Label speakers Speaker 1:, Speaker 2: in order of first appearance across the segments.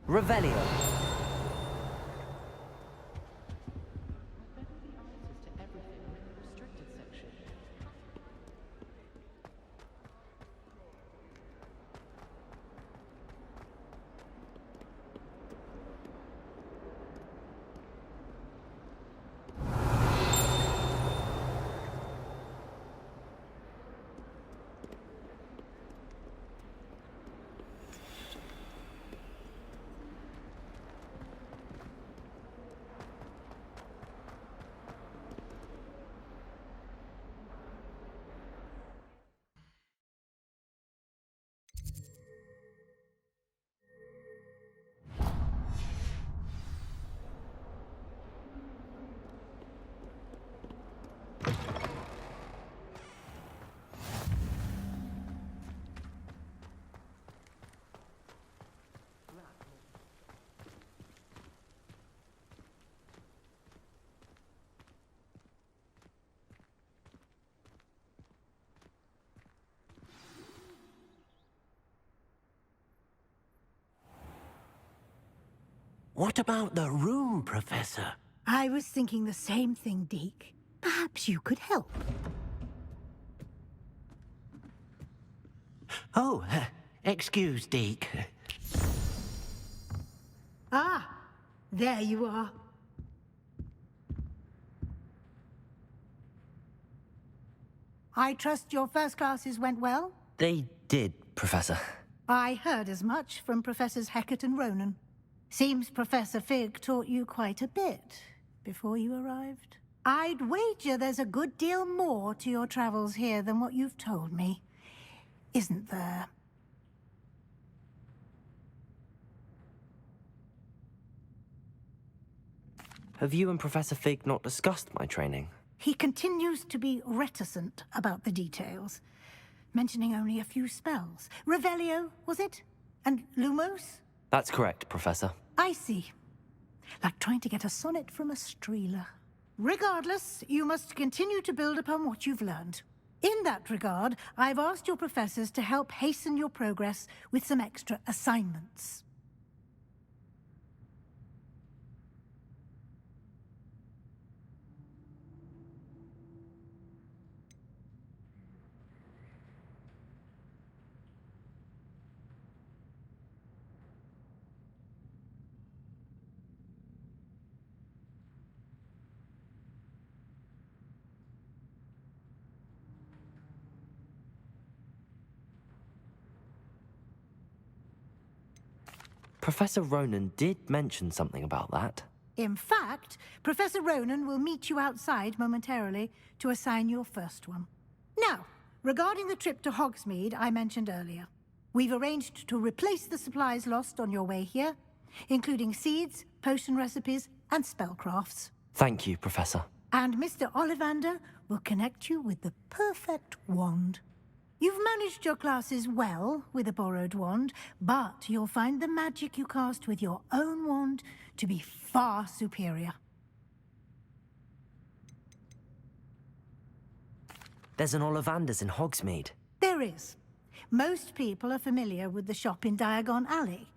Speaker 1: Revelio. What about the room, Professor?
Speaker 2: I was thinking the same thing, Deke. Perhaps you could help.
Speaker 1: Oh, excuse, Deke.
Speaker 2: Ah, there you are. I trust your first classes went well?
Speaker 1: They did, Professor.
Speaker 2: I heard as much from Professors Hecat and Ronan. Seems Professor Fig taught you quite a bit before you arrived. I'd wager there's a good deal more to your travels here than what you've told me. Isn't there?
Speaker 1: Have you and Professor Fig not discussed my training?
Speaker 2: He continues to be reticent about the details, mentioning only a few spells. Revelio, was it? And Lumos?
Speaker 1: That's correct, Professor.
Speaker 2: I see. Like trying to get a sonnet from a streeler. Regardless, you must continue to build upon what you've learned. In that regard, I've asked your professors to help hasten your progress with some extra assignments.
Speaker 1: Professor Ronan did mention something about that.
Speaker 2: In fact, Professor Ronan will meet you outside momentarily to assign your first one. Now, regarding the trip to Hogsmeade I mentioned earlier, we've arranged to replace the supplies lost on your way here, including seeds, potion recipes, and spellcrafts.
Speaker 1: Thank you, Professor.
Speaker 2: And Mr. Ollivander will connect you with the perfect wand. You've managed your classes well with a borrowed wand, but you'll find the magic you cast with your own wand to be far superior.
Speaker 1: There's an Ollivander's in Hogsmeade.
Speaker 2: There is. Most people are familiar with the shop in Diagon Alley.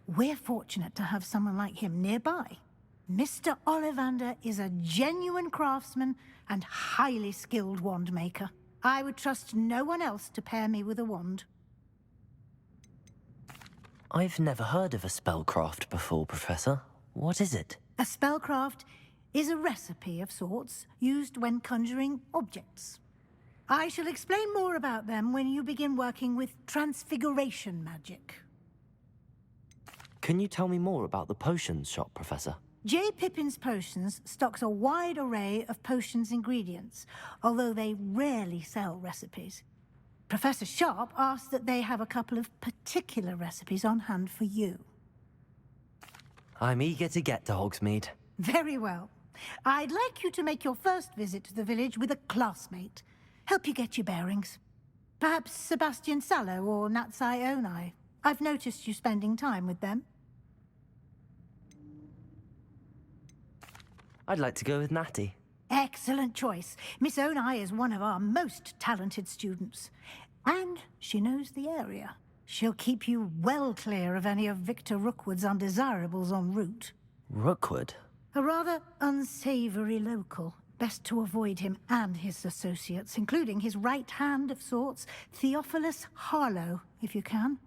Speaker 2: We're fortunate to have someone like him nearby. Mr. Ollivander is a genuine craftsman and highly skilled wand maker. I would trust no one else to pair me with a wand.
Speaker 1: I've never heard of a spellcraft before, Professor. What is it?
Speaker 2: A spellcraft is a recipe of sorts used when conjuring objects. I shall explain more about them when you begin working with transfiguration magic.
Speaker 1: Can you tell me more about the potions shop, Professor?
Speaker 2: J. Pippin's Potions stocks a wide array of potions ingredients, although they rarely sell recipes. Professor Sharp asked that they have a couple of particular recipes on hand for you.
Speaker 1: I'm eager to get to Hogsmeade.
Speaker 2: Very well. I'd like you to make your first visit to the village with a classmate. Help you get your bearings. Perhaps Sebastian Sallow or Natsai Onai. I've noticed you spending time with them.
Speaker 1: I'd like to go with Natty.
Speaker 2: Excellent choice. Miss Onai is one of our most talented students. And she knows the area. She'll keep you well clear of any of Victor Rookwood's undesirables en route.
Speaker 1: Rookwood?
Speaker 2: A rather unsavory local. Best to avoid him and his associates, including his right hand of sorts, Theophilus Harlow, if you can.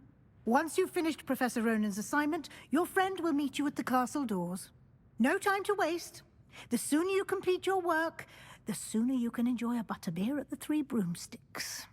Speaker 2: Once you've finished Professor Ronan's assignment, your friend will meet you at the castle doors. No time to waste. The sooner you complete your work, the sooner you can enjoy a butterbeer at the Three Broomsticks.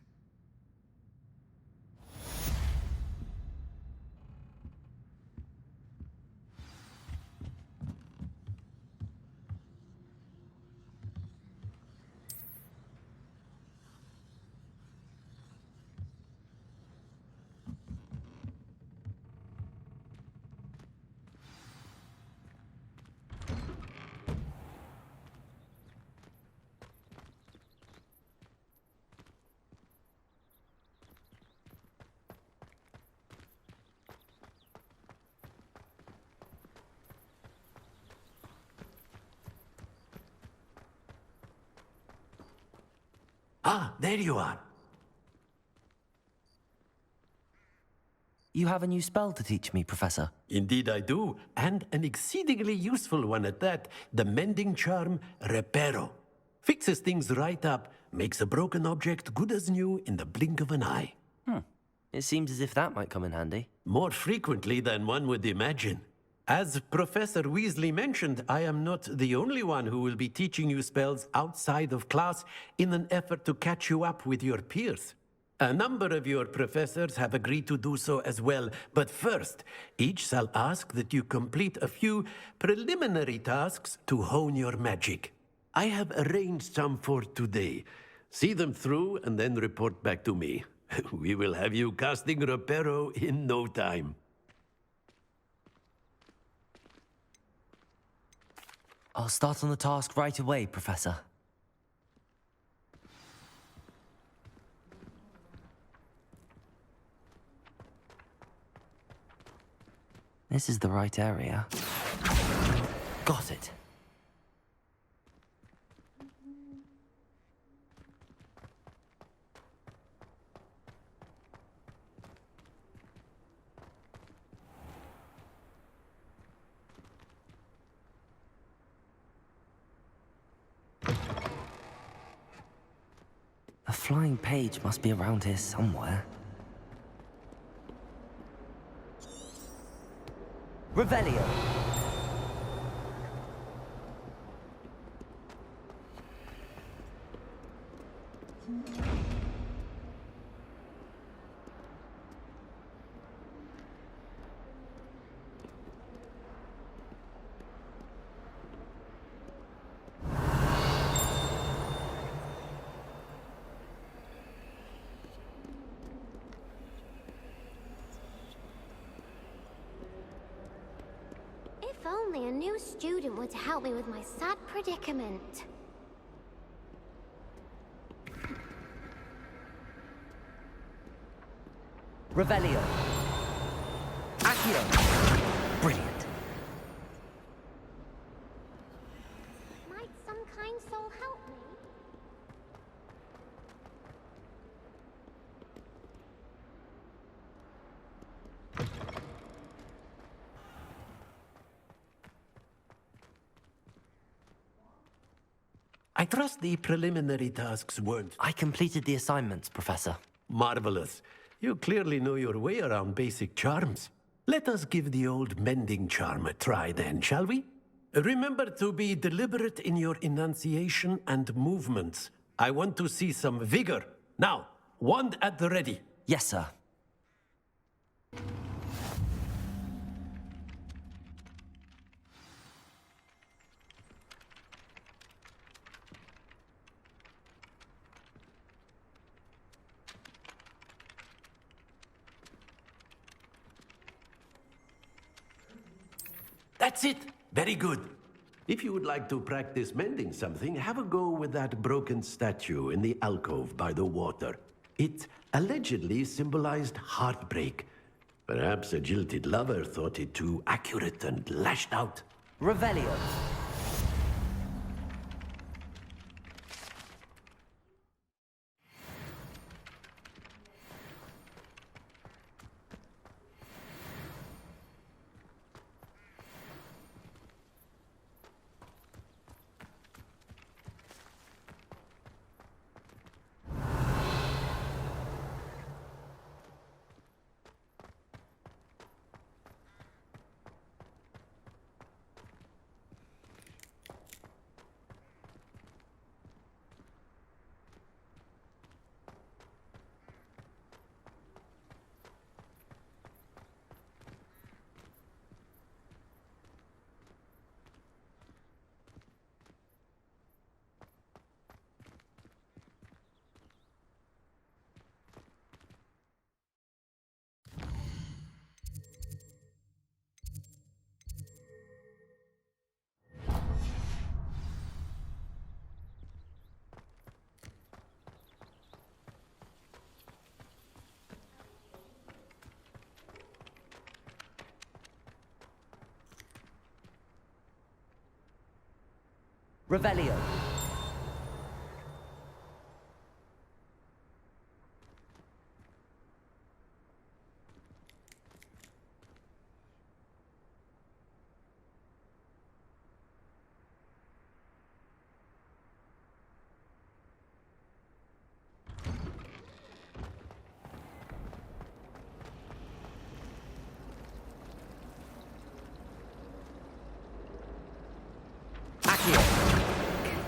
Speaker 3: Ah, there you are.
Speaker 1: You have a new spell to teach me, Professor.
Speaker 3: Indeed I do, and an exceedingly useful one at that. The mending charm, Reparo. Fixes things right up, makes a broken object good as new in the blink of an eye.
Speaker 1: It seems as if that might come in handy.
Speaker 3: More frequently than one would imagine. As Professor Weasley mentioned, I am not the only one who will be teaching you spells outside of class in an effort to catch you up with your peers. A number of your professors have agreed to do so as well, but first, each shall ask that you complete a few preliminary tasks to hone your magic. I have arranged some for today. See them through and then report back to me. We will have you casting Reparo in no time.
Speaker 1: I'll start on the task right away, Professor. This is the right area. Got it. A flying page must be around here somewhere. Revelio!
Speaker 4: If only a new student were to help me with my sad predicament.
Speaker 1: Revelio! Accio! Brilliant.
Speaker 4: Might some kind soul help me?
Speaker 3: I trust the preliminary tasks weren't
Speaker 1: I completed the assignments, Professor.
Speaker 3: marvelous. You clearly know your way around basic charms. Let us give the old mending charm a try then, shall we? Remember to be deliberate in your enunciation and movements. I want to see some vigor. Now, wand at the ready.
Speaker 1: Yes, sir.
Speaker 3: That's it. Very good. If you would like to practice mending something, have a go with that broken statue in the alcove by the water. It allegedly symbolized heartbreak. Perhaps a jilted lover thought it too accurate and lashed out.
Speaker 1: Revelio! Revelio.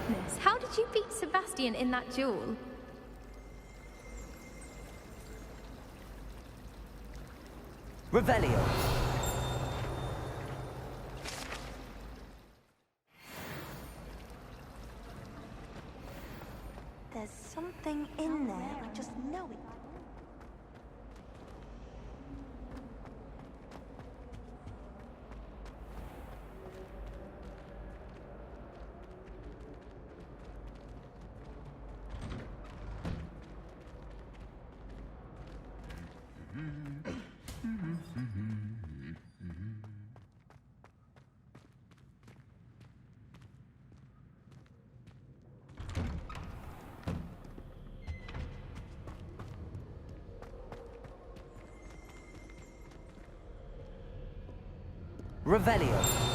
Speaker 5: Goodness, how did you beat Sebastian in that duel?
Speaker 1: Revelio.
Speaker 6: There's something in there, I just know it.
Speaker 1: Revelio.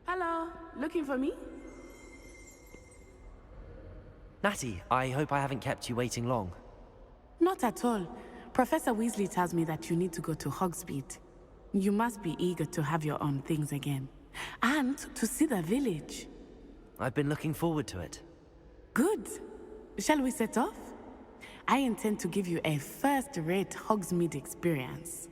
Speaker 7: Hello, looking for me?
Speaker 1: Natty, I hope I haven't kept you waiting long.
Speaker 7: Not at all. Professor Weasley tells me that you need to go to Hogsmeade. You must be eager to have your own things again. And to see the village.
Speaker 1: I've been looking forward to it.
Speaker 7: Good. Shall we set off? I intend to give you a first-rate Hogsmeade experience.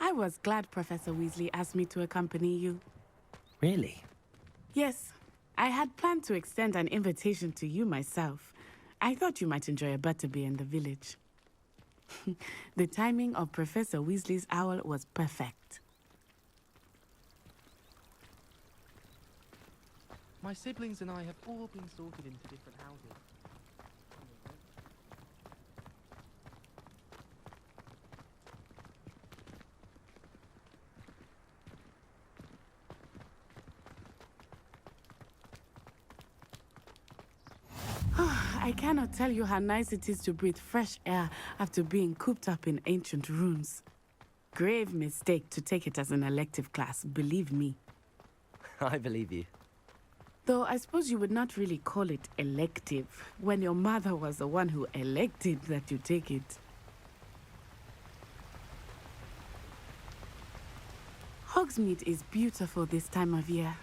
Speaker 7: I was glad Professor Weasley asked me to accompany you.
Speaker 1: Really?
Speaker 7: Yes, I had planned to extend an invitation to you myself. I thought you might enjoy a butterbeer in the village. The timing of Professor Weasley's owl was perfect.
Speaker 8: My siblings and I have all been sorted into different houses.
Speaker 7: I cannot tell you how nice it is to breathe fresh air after being cooped up in ancient ruins. Grave mistake to take it as an elective class, believe me.
Speaker 1: I believe you.
Speaker 7: Though I suppose you would not really call it elective when your mother was the one who elected that you take it. Hogsmeade is beautiful this time of year.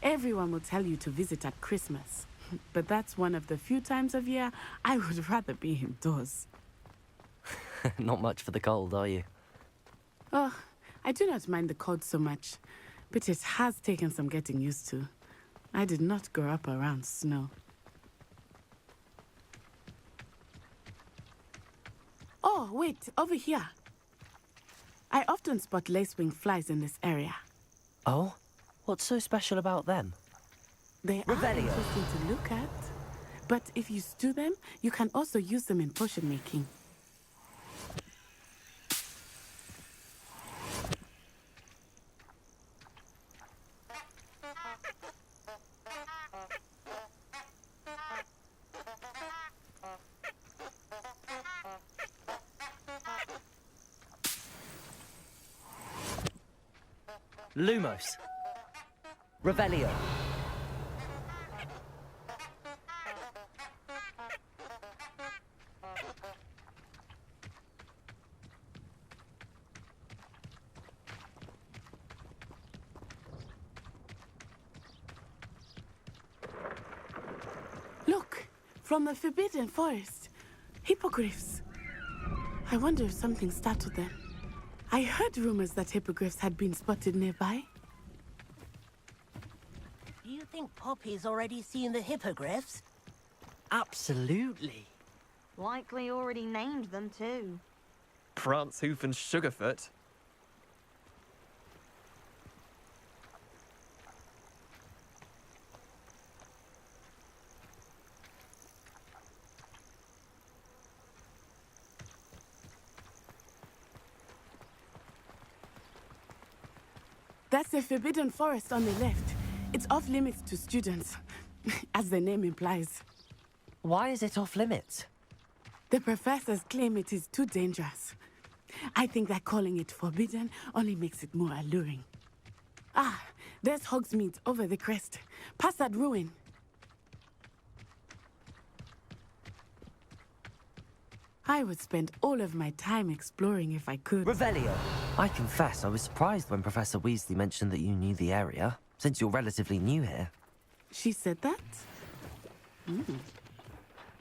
Speaker 7: Everyone will tell you to visit at Christmas. But that's one of the few times of year I would rather be indoors.
Speaker 1: Not much for the cold, are you?
Speaker 7: Oh, I do not mind the cold so much, but it has taken some getting used to. I did not grow up around snow. Oh, wait, over here. I often spot lacewing flies in this area.
Speaker 1: Oh? What's so special about them?
Speaker 7: They are
Speaker 1: Revelio.
Speaker 7: interesting to look at, but if you stew them, you can also use them in potion making.
Speaker 1: Lumos. Revelio.
Speaker 7: From the Forbidden Forest. Hippogriffs. I wonder if something startled them. I heard rumors that hippogriffs had been spotted nearby.
Speaker 9: Do you think Poppy's already seen the hippogriffs?
Speaker 1: Absolutely.
Speaker 6: Likely already named them too.
Speaker 8: Prance, Hoof, and Sugarfoot.
Speaker 7: That's the Forbidden Forest on the left. It's off limits to students, as the name implies.
Speaker 1: Why is it off limits?
Speaker 7: The professors claim it is too dangerous. I think that calling it forbidden only makes it more alluring. Ah, there's Hogsmeade over the crest. Past that ruin. I would spend all of my time exploring if I could.
Speaker 1: Revelio. I confess I was surprised when Professor Weasley mentioned that you knew the area, since you're relatively new here.
Speaker 7: She said that?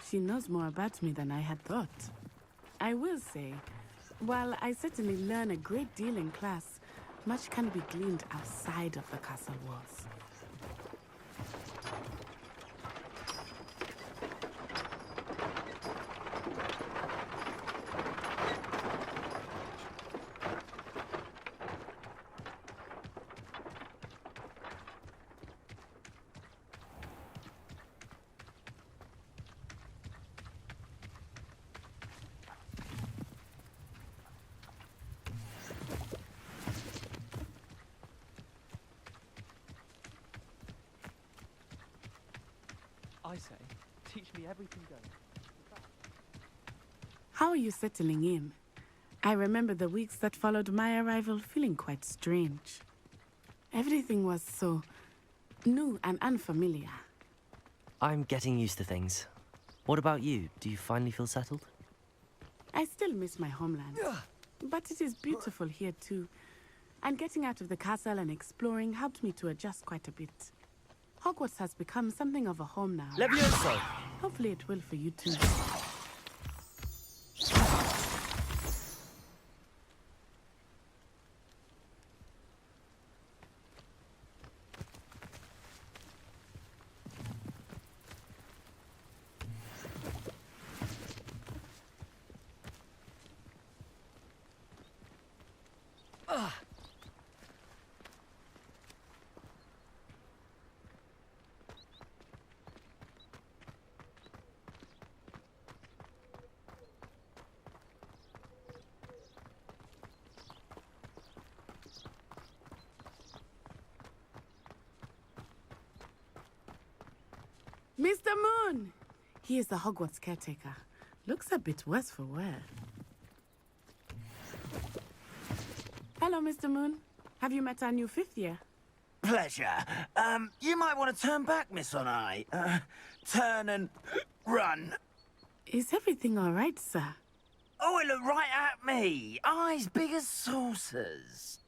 Speaker 7: She knows more about me than I had thought. I will say, while I certainly learn a great deal in class, much can be gleaned outside of the castle walls.
Speaker 8: I say, teach me everything goes.
Speaker 7: How are you settling in? I remember the weeks that followed my arrival feeling quite strange. Everything was so new and unfamiliar.
Speaker 1: I'm getting used to things. What about you? Do you finally feel settled?
Speaker 7: I still miss my homeland, but it is beautiful here too. And getting out of the castle and exploring helped me to adjust quite a bit. Hogwarts has become something of a home now.
Speaker 1: Levioso!
Speaker 7: Hopefully it will for you too. Mr. Moon! He is the Hogwarts caretaker. Looks a bit worse for wear. Hello, Mr. Moon. Have you met our new fifth year?
Speaker 10: Pleasure. You might want to turn back, Miss Onai. Turn and run.
Speaker 7: Is everything all right, sir?
Speaker 10: Oh, it looked right at me. Eyes big as saucers.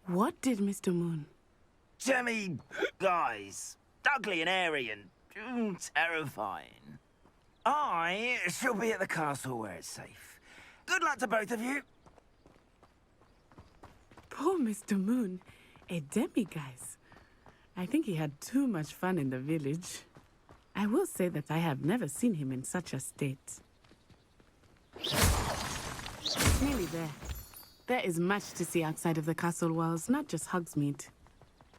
Speaker 7: What did Mr. Moon?
Speaker 10: Jemmy guys. Ugly and airy and terrifying. I shall be at the castle where it's safe. Good luck to both of you.
Speaker 7: Poor Mr. Moon. A demiguise. I think he had too much fun in the village. I will say that I have never seen him in such a state. It's nearly there. There is much to see outside of the castle walls, not just Hogsmeade.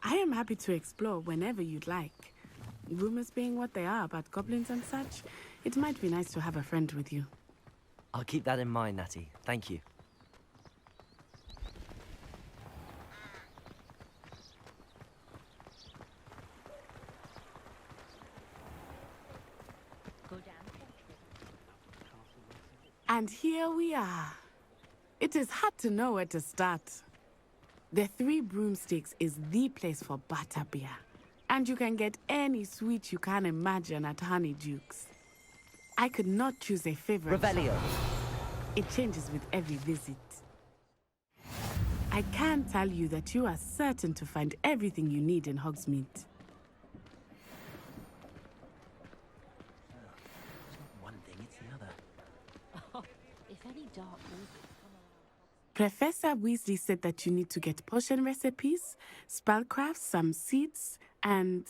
Speaker 7: I am happy to explore whenever you'd like. Rumors being what they are about goblins and such, it might be nice to have a friend with you.
Speaker 1: I'll keep that in mind, Natty. Thank you.
Speaker 7: And here we are. It is hard to know where to start. The Three Broomsticks is the place for butterbeer. And you can get any sweet you can imagine at Honeydukes. I could not choose a favorite.
Speaker 1: Revelio.
Speaker 7: It changes with every visit. I can tell you that you are certain to find everything you need in Hogsmeade. Professor Weasley said that you need to get potion recipes, spellcrafts, some seeds, and...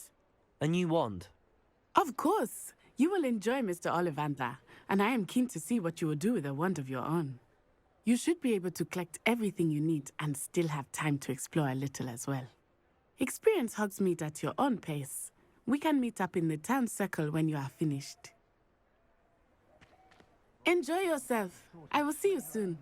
Speaker 1: A new wand.
Speaker 7: Of course! You will enjoy Mr. Ollivander, and I am keen to see what you will do with a wand of your own. You should be able to collect everything you need and still have time to explore a little as well. Experience Hogsmeade at your own pace. We can meet up in the town circle when you are finished. Enjoy yourself. I will see you soon.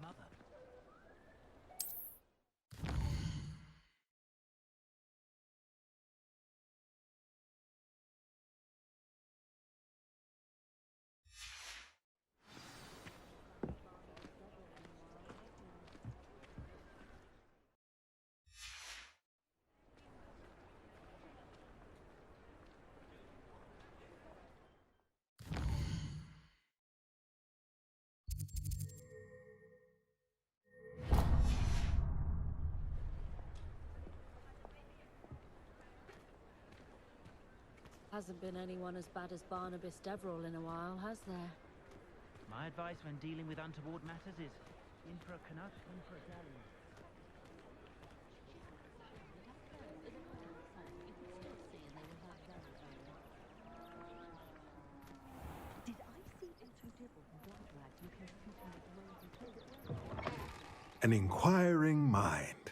Speaker 11: Hasn't been anyone as bad as Barnabas Deverell in a while, has there?
Speaker 12: My advice when dealing with untoward matters is in for a Canuck, in for a Galley.
Speaker 11: Did I see Otto Dibble and Blackrat looking at people with the road and
Speaker 13: An inquiring mind.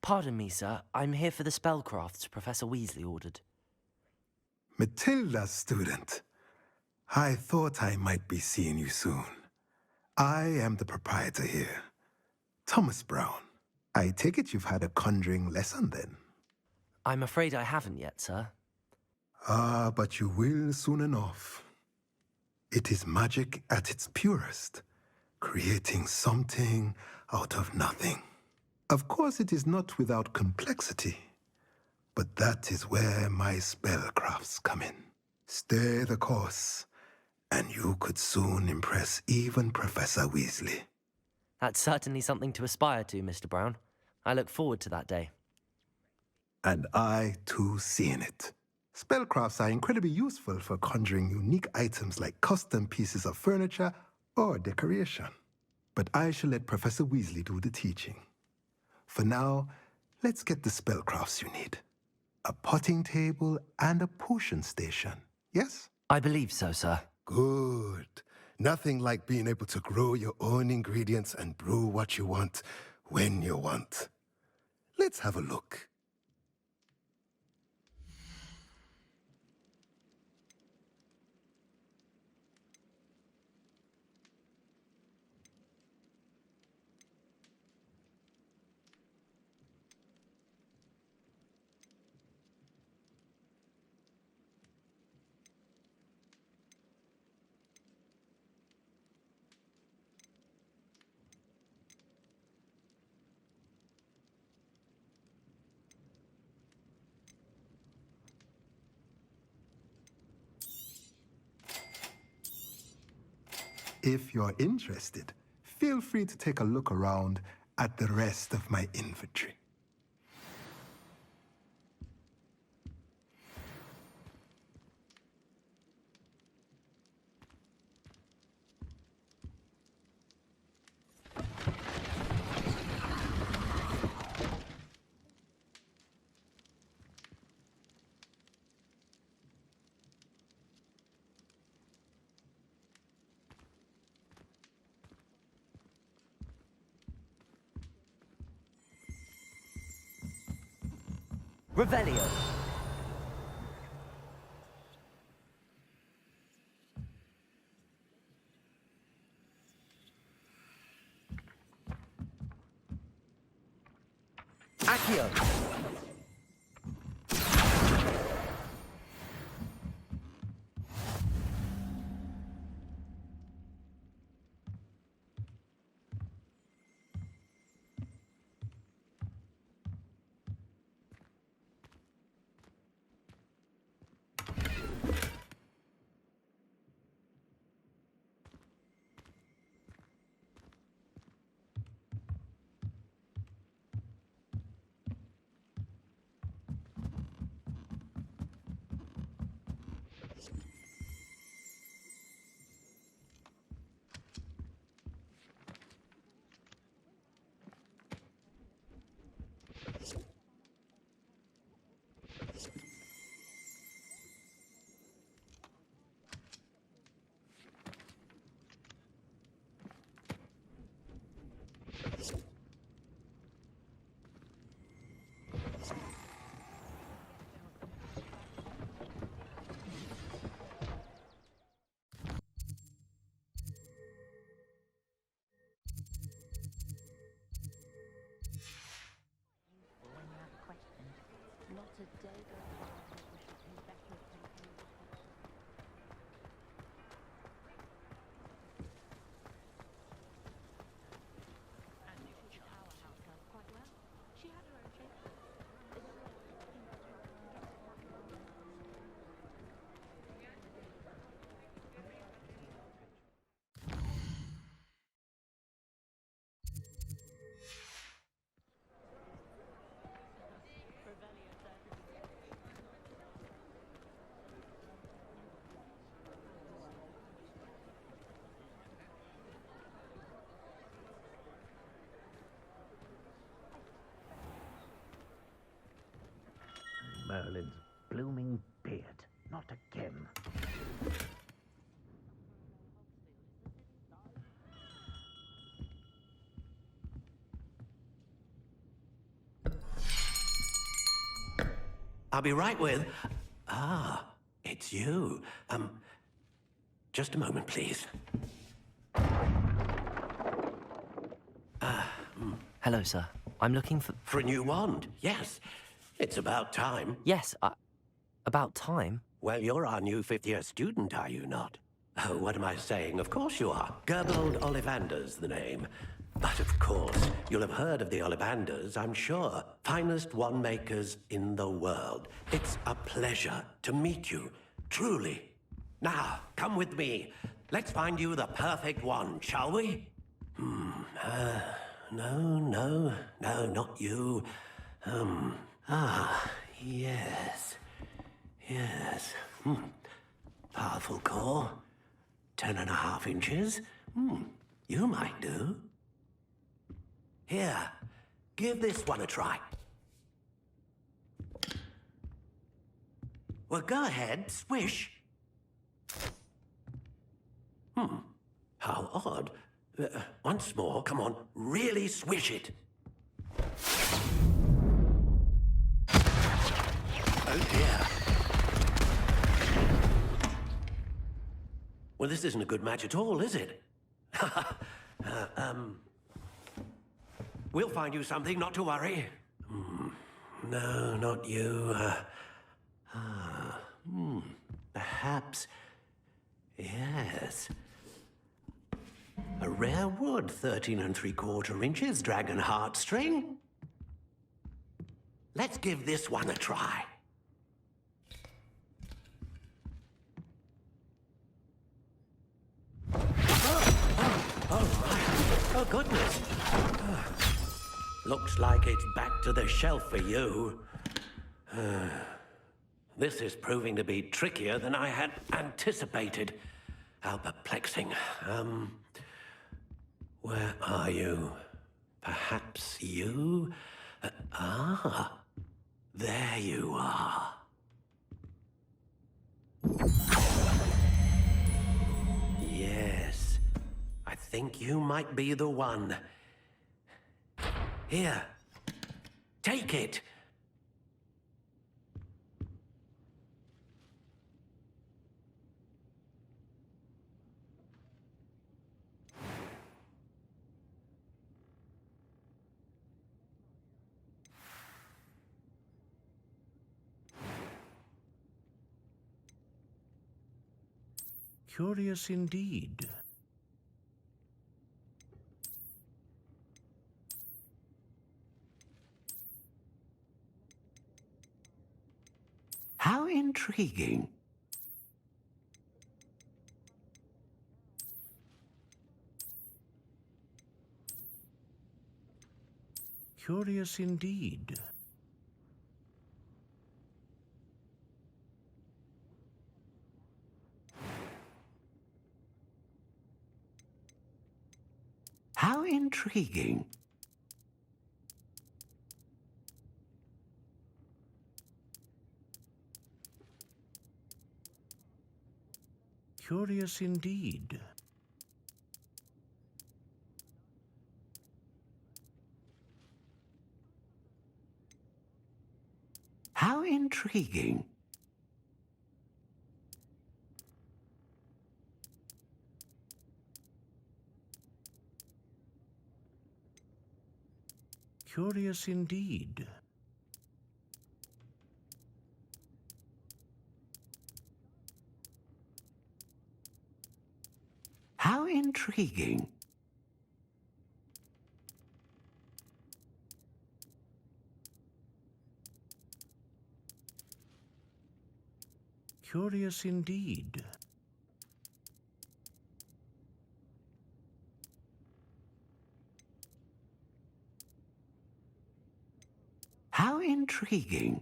Speaker 1: Pardon me, sir. I'm here for the spellcrafts Professor Weasley ordered.
Speaker 13: Matilda's student. I thought I might be seeing you soon. I am the proprietor here, Thomas Brown. I take it you've had a conjuring lesson then?
Speaker 1: I'm afraid I haven't yet, sir.
Speaker 13: Ah, but you will soon enough. It is magic at its purest, creating something out of nothing. Of course, it is not without complexity, but that is where my spellcrafts come in. Stay the course, and you could soon impress even Professor Weasley.
Speaker 1: That's certainly something to aspire to, Mr. Brown. I look forward to that day.
Speaker 13: And I, too, seeing it. Spellcrafts are incredibly useful for conjuring unique items like custom pieces of furniture or decoration. But I shall let Professor Weasley do the teaching. For now, let's get the spellcrafts you need. A potting table and a potion station, yes?
Speaker 1: I believe so, sir.
Speaker 14: Good. Nothing like being able to grow your own ingredients and brew what you want when you want. Let's have a look.
Speaker 13: If you're interested, feel free to take a look around at the rest of my inventory.
Speaker 1: Revelio. Accio.
Speaker 12: Merlin's blooming beard. Not again.
Speaker 3: I'll be right with... Ah, it's you. Just a moment, please.
Speaker 1: Hello, sir. I'm looking for...
Speaker 3: For a new wand, yes. It's about time.
Speaker 1: Yes, about time?
Speaker 3: Well, you're our new fifth-year student, are you not? Oh, what am I saying? Of course you are. Gerbold Ollivander's the name. But of course, you'll have heard of the Ollivanders, I'm sure. Finest wand makers in the world. It's a pleasure to meet you, truly. Now, come with me. Let's find you the perfect wand, shall we? No, not you. Yes. Powerful core. 10.5 inches. You might do. Here, give this one a try. Well, go ahead, swish. How odd. Once more, come on, really swish it. Oh dear. Well, this isn't a good match at all, is it? We'll find you something, not to worry. No, not you. Perhaps... Yes. A rare wood, 13 3/4 inches, dragon heartstring. Let's give this one a try. Oh, goodness. Looks like it's back to the shelf for you. This is proving to be trickier than I had anticipated. How perplexing. Where are you? Perhaps you? There you are. Yes, I think you might be the one. Here, take it.
Speaker 15: Curious indeed.
Speaker 3: How intriguing.
Speaker 15: Curious indeed.
Speaker 3: How intriguing.
Speaker 15: Curious indeed.
Speaker 3: How intriguing.
Speaker 15: Curious indeed.
Speaker 3: How intriguing.
Speaker 15: Curious indeed.
Speaker 3: How intriguing.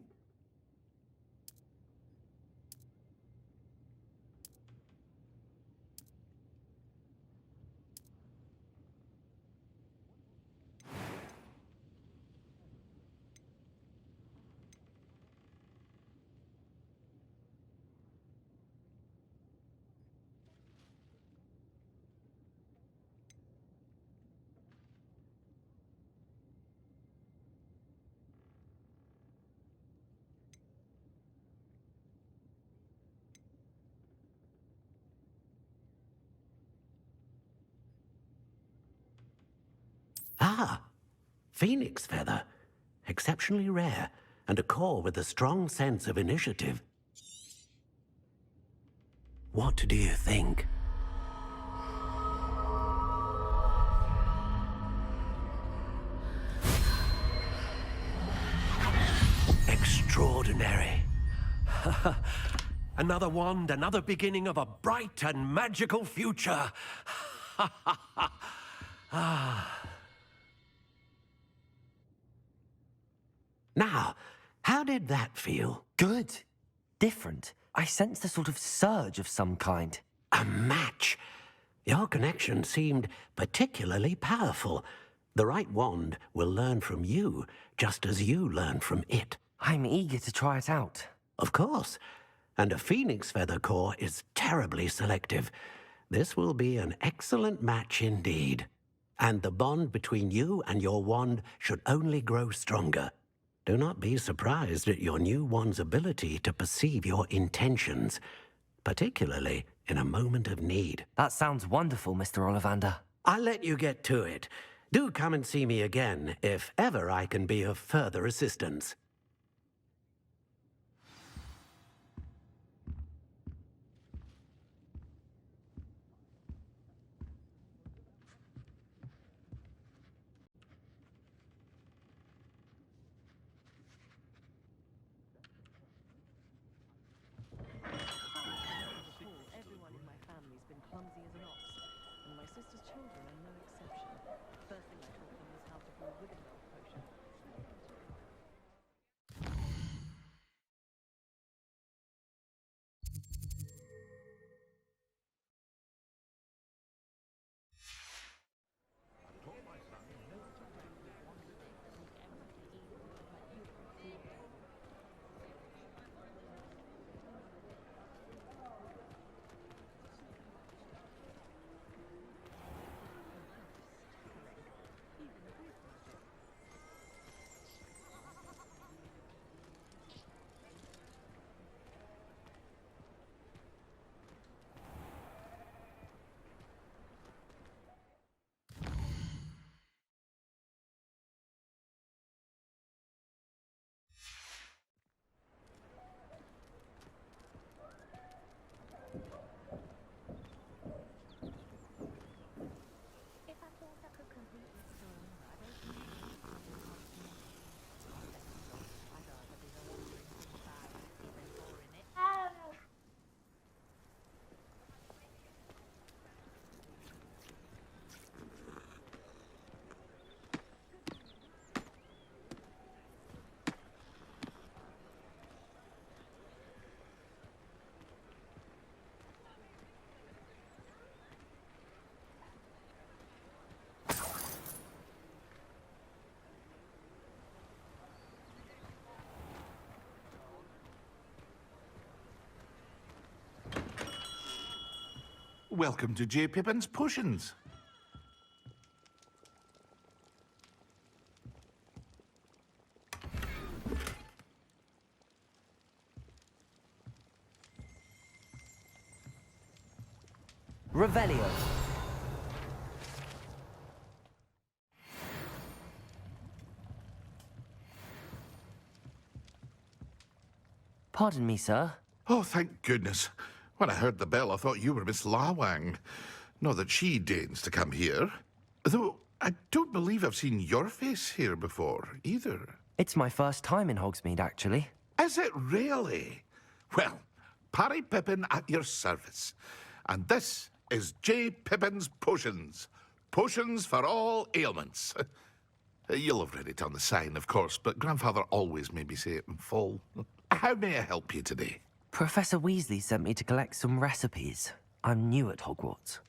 Speaker 3: Ah, phoenix feather. Exceptionally rare, and a core with a strong sense of initiative. What do you think? Extraordinary.
Speaker 16: Another wand, another beginning of a bright and magical future.
Speaker 3: Now, how did that feel?
Speaker 1: Good. Different. I sensed a sort of surge of some kind.
Speaker 3: A match. Your connection seemed particularly powerful. The right wand will learn from you, just as you learn from it.
Speaker 1: I'm eager to try it out.
Speaker 3: Of course. And a phoenix feather core is terribly selective. This will be an excellent match indeed. And the bond between you and your wand should only grow stronger. Do not be surprised at your new wand's ability to perceive your intentions, particularly in a moment of need.
Speaker 1: That sounds wonderful, Mr. Ollivander.
Speaker 3: I'll let you get to it. Do come and see me again if ever I can be of further assistance.
Speaker 11: Everyone in my family's been clumsy as an ox, and my sister's children are no exception. First thing I taught them was how to brew a wither potion.
Speaker 4: If I thought I could complete this story, but I don't think
Speaker 17: Welcome to J. Pippin's Potions.
Speaker 1: Revelio. Pardon me, sir.
Speaker 17: Oh, thank goodness. When I heard the bell, I thought you were Miss Lawang. Not that she deigns to come here. Though I don't believe I've seen your face here before, either.
Speaker 1: It's my first time in Hogsmeade, actually.
Speaker 17: Is it really? Well, Parry Pippin at your service. And this is J. Pippin's Potions. Potions for all ailments. You'll have read it on the sign, of course, but Grandfather always made me say it in full. How may I help you today?
Speaker 1: Professor Weasley sent me to collect some recipes. I'm new at Hogwarts.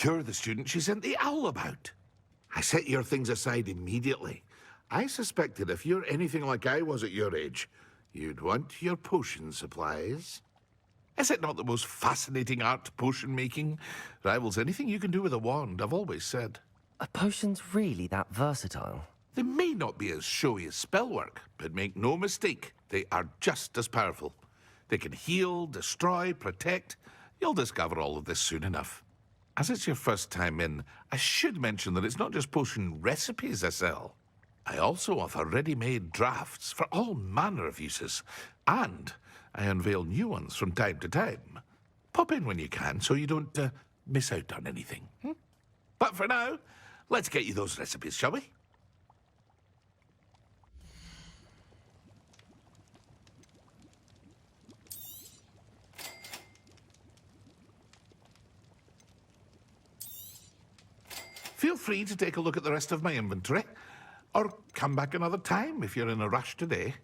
Speaker 17: You're the student she sent the owl about. I set your things aside immediately. I suspected if you're anything like I was at your age, you'd want your potion supplies. Is it not the most fascinating art, potion making? Rivals anything you can do with a wand, I've always said.
Speaker 1: Are potions really that versatile?
Speaker 17: They may not be as showy as spellwork, but make no mistake, they are just as powerful. They can heal, destroy, protect. You'll discover all of this soon enough. As it's your first time in, I should mention that it's not just potion recipes I sell. I also offer ready-made drafts for all manner of uses, and I unveil new ones from time to time. Pop in when you can so you don't miss out on anything. But for now, let's get you those recipes, shall we? Feel free to take a look at the rest of my inventory, or come back another time if you're in a rush today.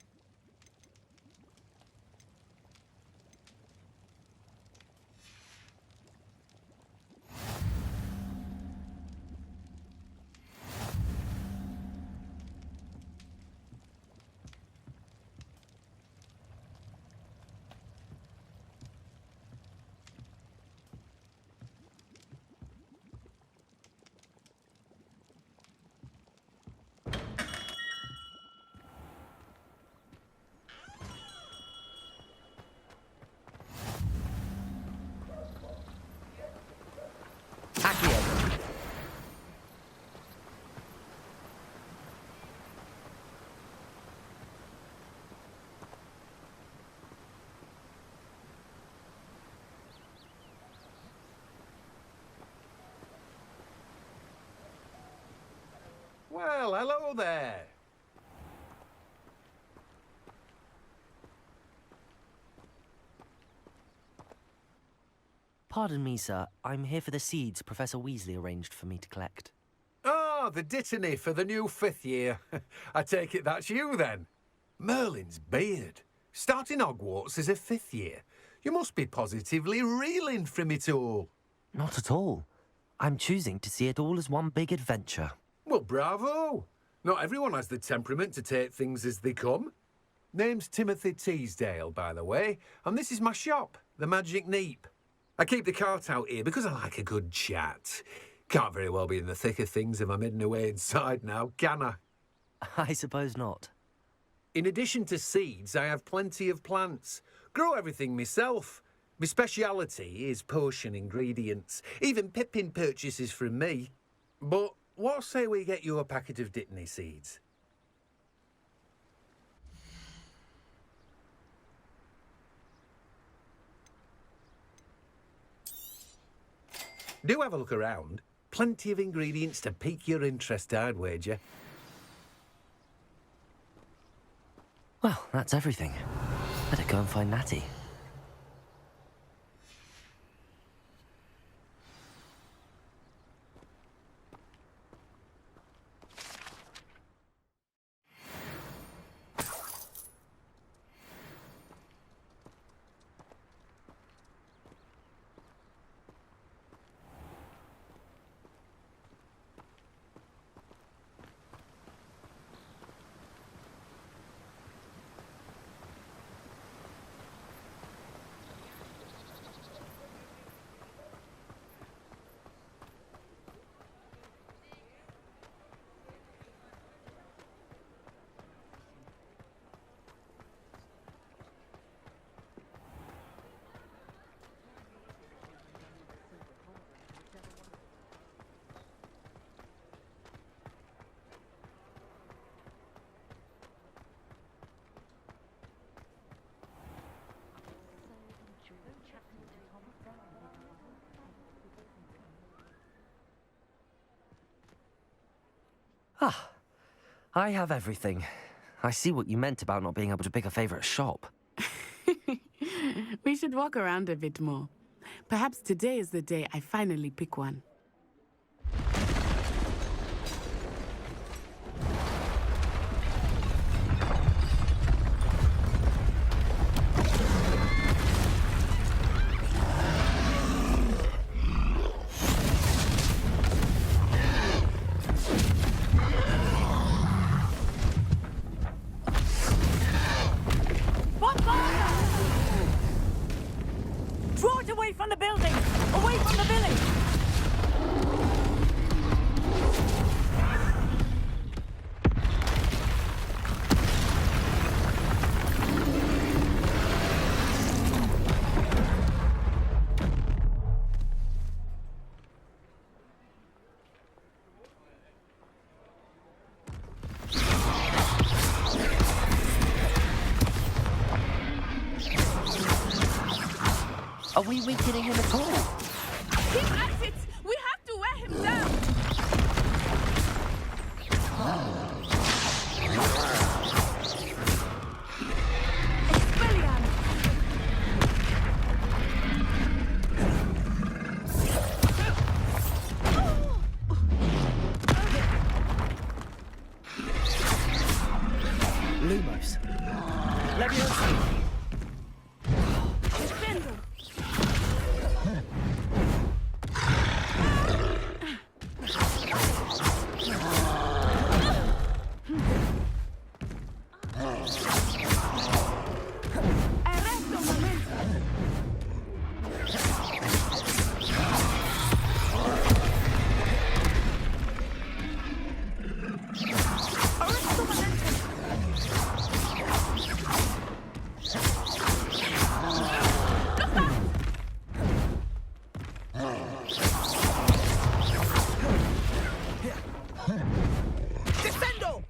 Speaker 3: Well, hello there.
Speaker 1: Pardon me, sir. I'm here for the seeds Professor Weasley arranged for me to collect.
Speaker 18: Ah, the dittany for the new 5th year. I take it that's you, then. Merlin's beard. Starting Hogwarts as a 5th year. You must be positively reeling from it all.
Speaker 1: Not at all. I'm choosing to see it all as one big adventure.
Speaker 18: Well, bravo. Not everyone has the temperament to take things as they come. Name's Timothy Teasdale, by the way, and this is my shop, the Magic Neep. I keep the cart out here because I like a good chat. Can't very well be in the thick of things if I'm hidden away inside now, can I?
Speaker 1: I suppose not.
Speaker 18: In addition to seeds, I have plenty of plants. Grow everything myself. My speciality is potion ingredients. Even Pippin purchases from me. But what say we get you a packet of dittany seeds? Do have a look around. Plenty of ingredients to pique your interest, I'd wager.
Speaker 1: Well, that's everything. Better go and find Natty. Ah, I have everything. I see what you meant about not being able to pick a favourite shop.
Speaker 7: We should walk around a bit more. Perhaps today is the day I finally pick one.
Speaker 9: Draw it away from the building! Away from the village!
Speaker 1: Are we weakening him at all?
Speaker 7: Keep at it! We have to wear him down! Expelliarmus!
Speaker 1: Lumos. Leviosa.
Speaker 7: Defendo! Arresto un momento! Arresto un momento!
Speaker 10: Defendo!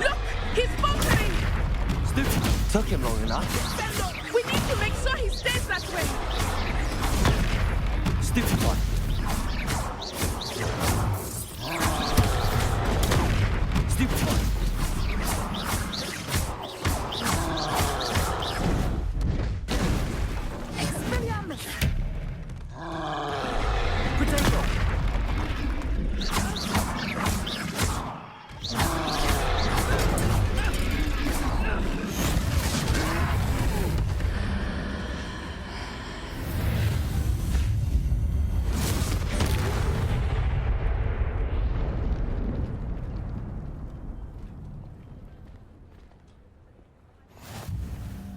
Speaker 7: Look! He's faltering!
Speaker 1: Snooty, took him long enough.
Speaker 7: Defendo! We need to make sure he stays that way!
Speaker 1: Snooty one. Snooty one.
Speaker 7: Expelliarmus!
Speaker 1: Potato.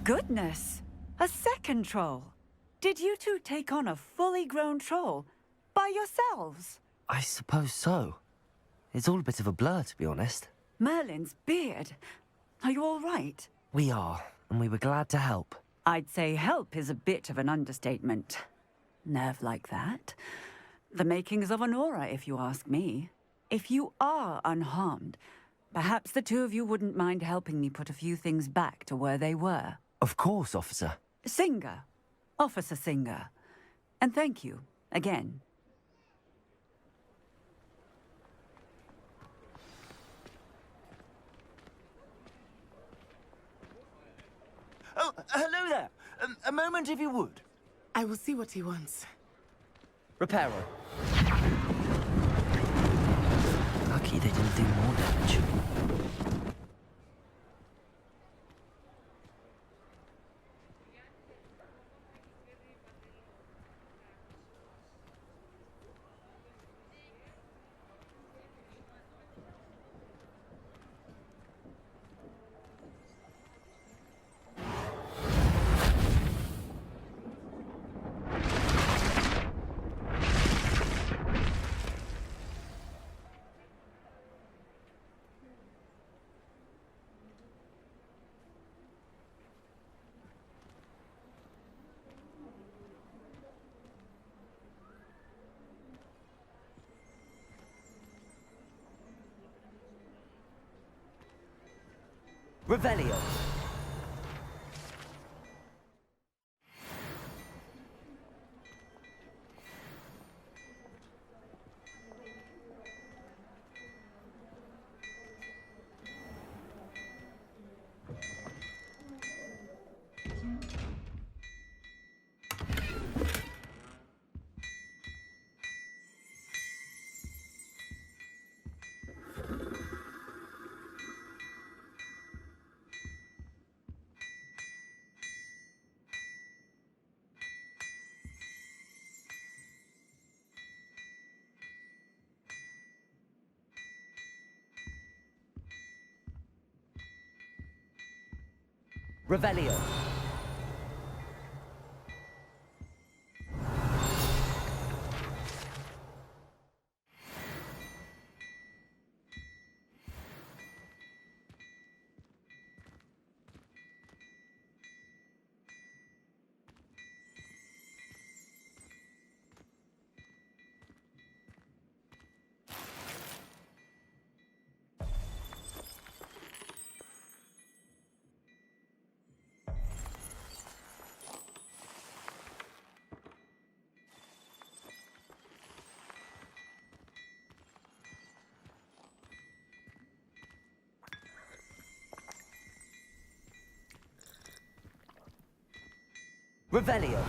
Speaker 19: Goodness! A second troll! Did you two take on a fully grown troll? By yourselves?
Speaker 1: I suppose so. It's all a bit of a blur, to be honest.
Speaker 19: Merlin's beard. Are you all right?
Speaker 1: We are, and we were glad to help.
Speaker 19: I'd say help is a bit of an understatement. Nerve like that. The makings of an aura, if you ask me. If you are unharmed, perhaps the two of you wouldn't mind helping me put a few things back to where they were.
Speaker 1: Of course, officer.
Speaker 19: Singer. Officer Singer. And thank you, again.
Speaker 10: Oh, hello there. A moment, if you would.
Speaker 7: I will see what he wants.
Speaker 1: Reparo. Lucky they didn't do more damage. Revelio. Revelio. Revelio.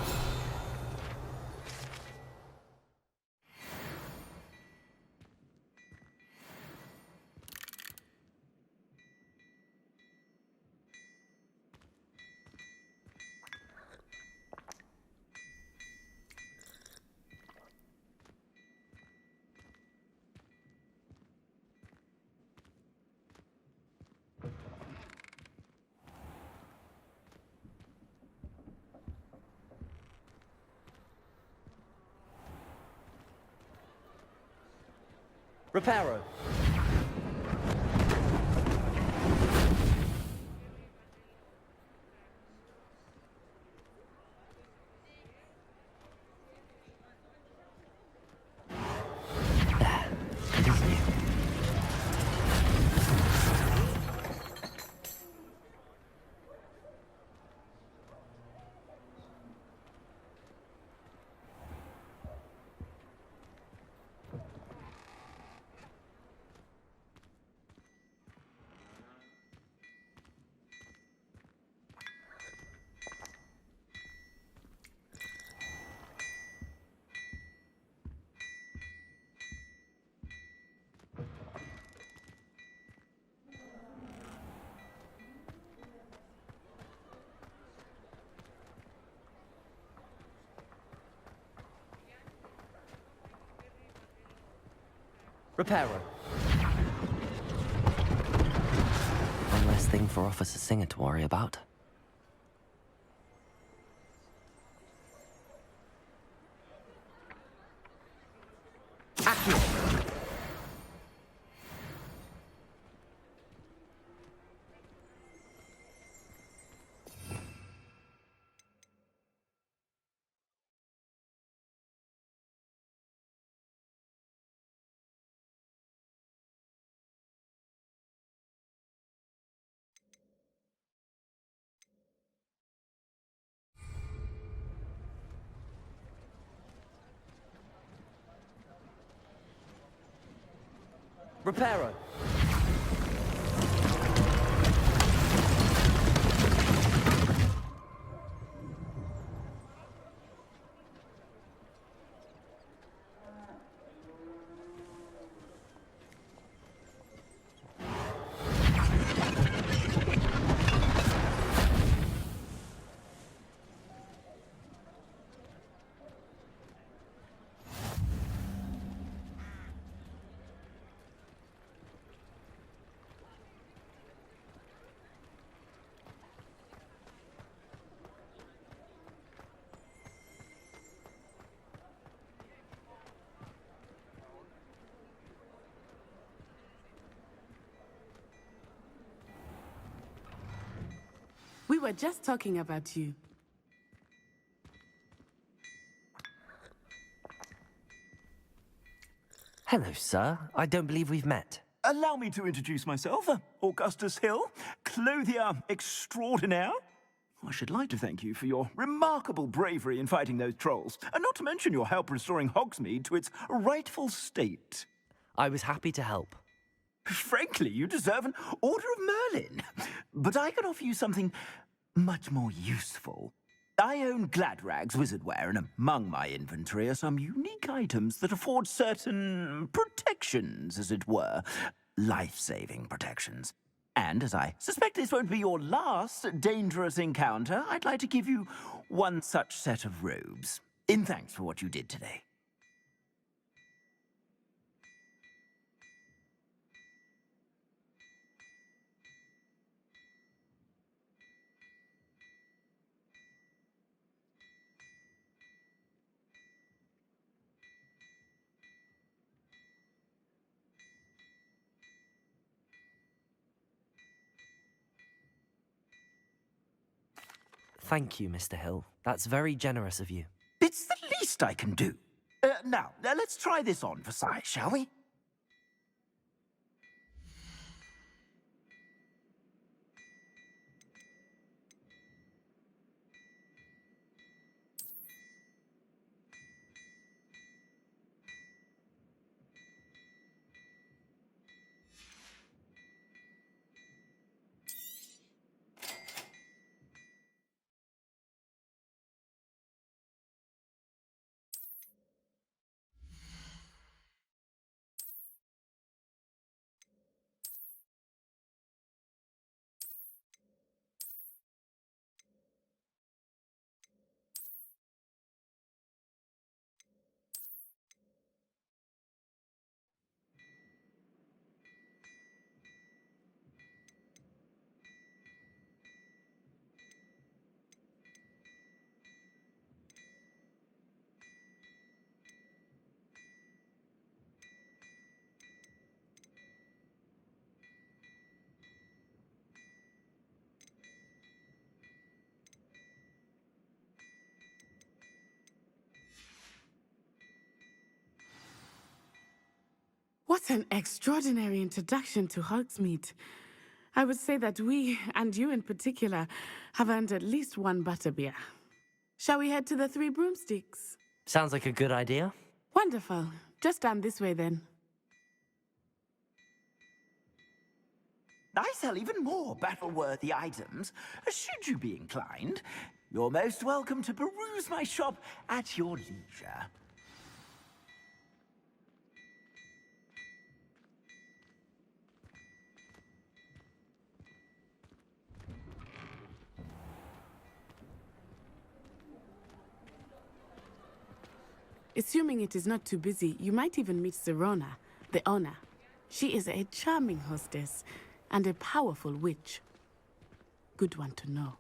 Speaker 1: Reparo. Reparo. One less thing for Officer Singer to worry about. Accio. Reparo.
Speaker 7: We were just talking about you.
Speaker 1: Hello, sir. I don't believe we've met.
Speaker 20: Allow me to introduce myself, Augustus Hill, clothier extraordinaire. I should like to thank you for your remarkable bravery in fighting those trolls, and not to mention your help restoring Hogsmeade to its rightful state.
Speaker 1: I was happy to help.
Speaker 20: Frankly, you deserve an Order of Merlin. But I can offer you something much more useful. I own Gladrag's wizardware, and among my inventory are some unique items that afford certain protections, as it were. Life-saving protections. And as I suspect this won't be your last dangerous encounter, I'd like to give you one such set of robes, in thanks for what you did today.
Speaker 1: Thank you, Mr. Hill. That's very generous of you.
Speaker 20: It's the least I can do. Now, let's try this on for size, shall we?
Speaker 7: What an extraordinary introduction to Hogsmeade. I would say that we, and you in particular, have earned at least one butterbeer. Shall we head to the Three Broomsticks?
Speaker 1: Sounds like a good idea.
Speaker 7: Wonderful. Just down this way then.
Speaker 20: I sell even more battle-worthy items, should you be inclined. You're most welcome to peruse my shop at your leisure.
Speaker 7: Assuming it is not too busy, you might even meet Serona, the owner. She is a charming hostess and a powerful witch. Good one to know.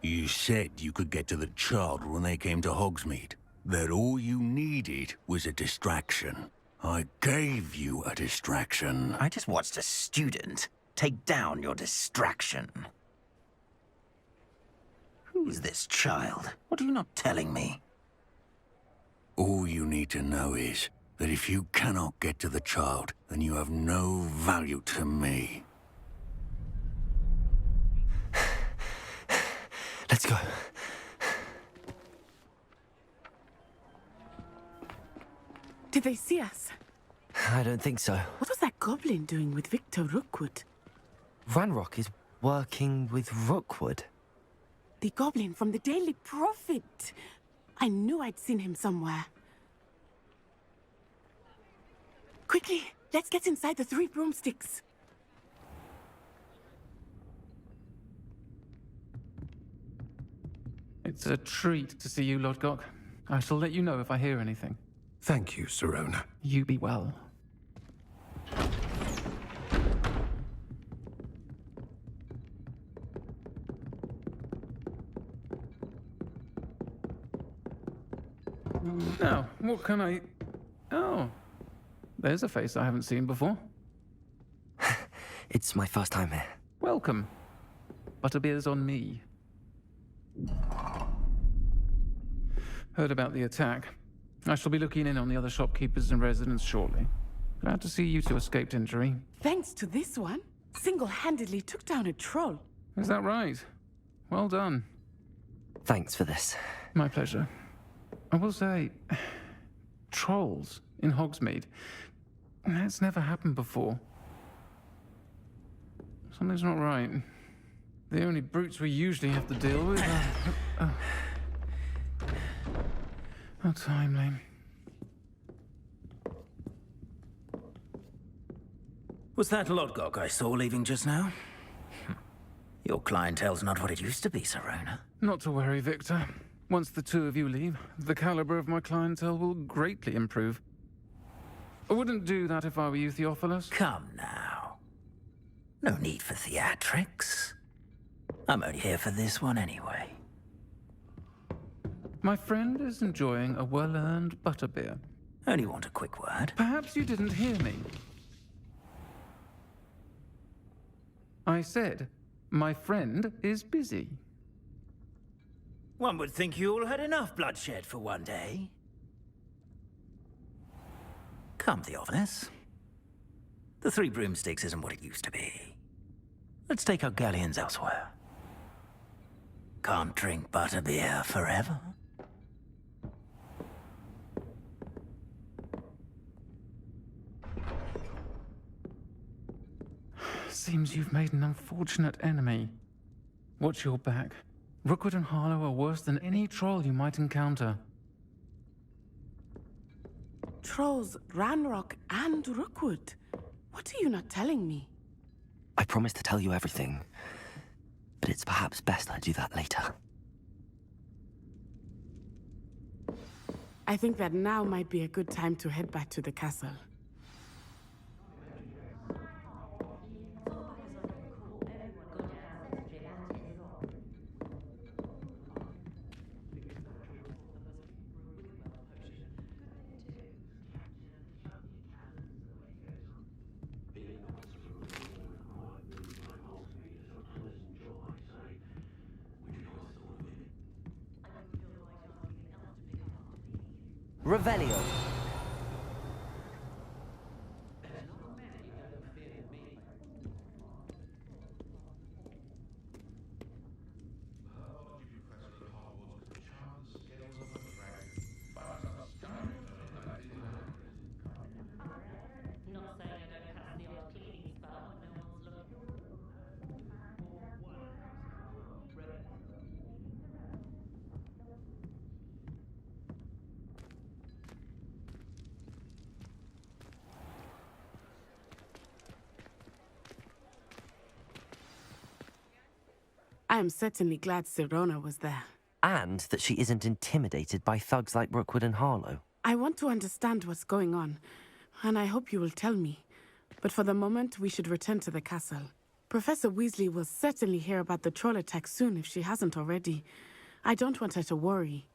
Speaker 15: You said you could get to the child when they came to Hogsmeade. That all you needed was a distraction. I gave you a distraction.
Speaker 20: I just watched a student take down your distraction. Who is this child? What are you not telling me?
Speaker 15: All you need to know is that if you cannot get to the child, then you have no value to me.
Speaker 1: Let's go.
Speaker 7: Did they see us?
Speaker 1: I don't think so.
Speaker 7: What was that goblin doing with Victor Rookwood?
Speaker 1: Ranrock is working with Rookwood.
Speaker 7: The goblin from the Daily Prophet. I knew I'd seen him somewhere. Quickly, let's get inside the Three Broomsticks.
Speaker 8: It's a treat to see you, Lodgok. I shall let you know if I hear anything.
Speaker 18: Thank you, Serona.
Speaker 8: You be well. Now, what can I... Oh, there's a face I haven't seen before.
Speaker 1: It's my first time here.
Speaker 8: Welcome. Butterbeer's on me. Heard about the attack. I shall be looking in on the other shopkeepers and residents shortly. Glad to see you two escaped injury.
Speaker 7: Thanks to this one, single-handedly took down a troll.
Speaker 8: Is that right? Well done.
Speaker 1: Thanks for this.
Speaker 8: My pleasure. I will say, trolls in Hogsmeade. That's never happened before. Something's not right. The only brutes we usually have to deal with are... How timely.
Speaker 20: Was that Lodgok I saw leaving just now? Your clientele's not what it used to be, Serona.
Speaker 8: Not to worry, Victor. Once the two of you leave, the caliber of my clientele will greatly improve. I wouldn't do that if I were you, Theophilus.
Speaker 20: Come now. No need for theatrics. I'm only here for this one anyway.
Speaker 8: My friend is enjoying a well-earned butterbeer.
Speaker 20: Only want a quick word.
Speaker 8: Perhaps you didn't hear me. I said, my friend is busy.
Speaker 20: One would think you all had enough bloodshed for one day. Come, Theophilus. The Three Broomsticks isn't what it used to be. Let's take our galleons elsewhere. Can't drink butterbeer forever.
Speaker 8: Seems you've made an unfortunate enemy. Watch your back. Rookwood and Harlow are worse than any troll you might encounter.
Speaker 7: Trolls, Ranrock, and Rookwood. What are you not telling me?
Speaker 1: I promised to tell you everything, but it's perhaps best I do that later.
Speaker 7: I think that now might be a good time to head back to the castle.
Speaker 1: Revelio.
Speaker 11: Not saying I don't cast the odd cleaning spell when no one's looking.
Speaker 7: I am certainly glad Sirona was there.
Speaker 1: And that she isn't intimidated by thugs like Rookwood and Harlow.
Speaker 7: I want to understand what's going on, and I hope you will tell me. But for the moment, we should return to the castle. Professor Weasley will certainly hear about the troll attack soon if she hasn't already. I don't want her to worry.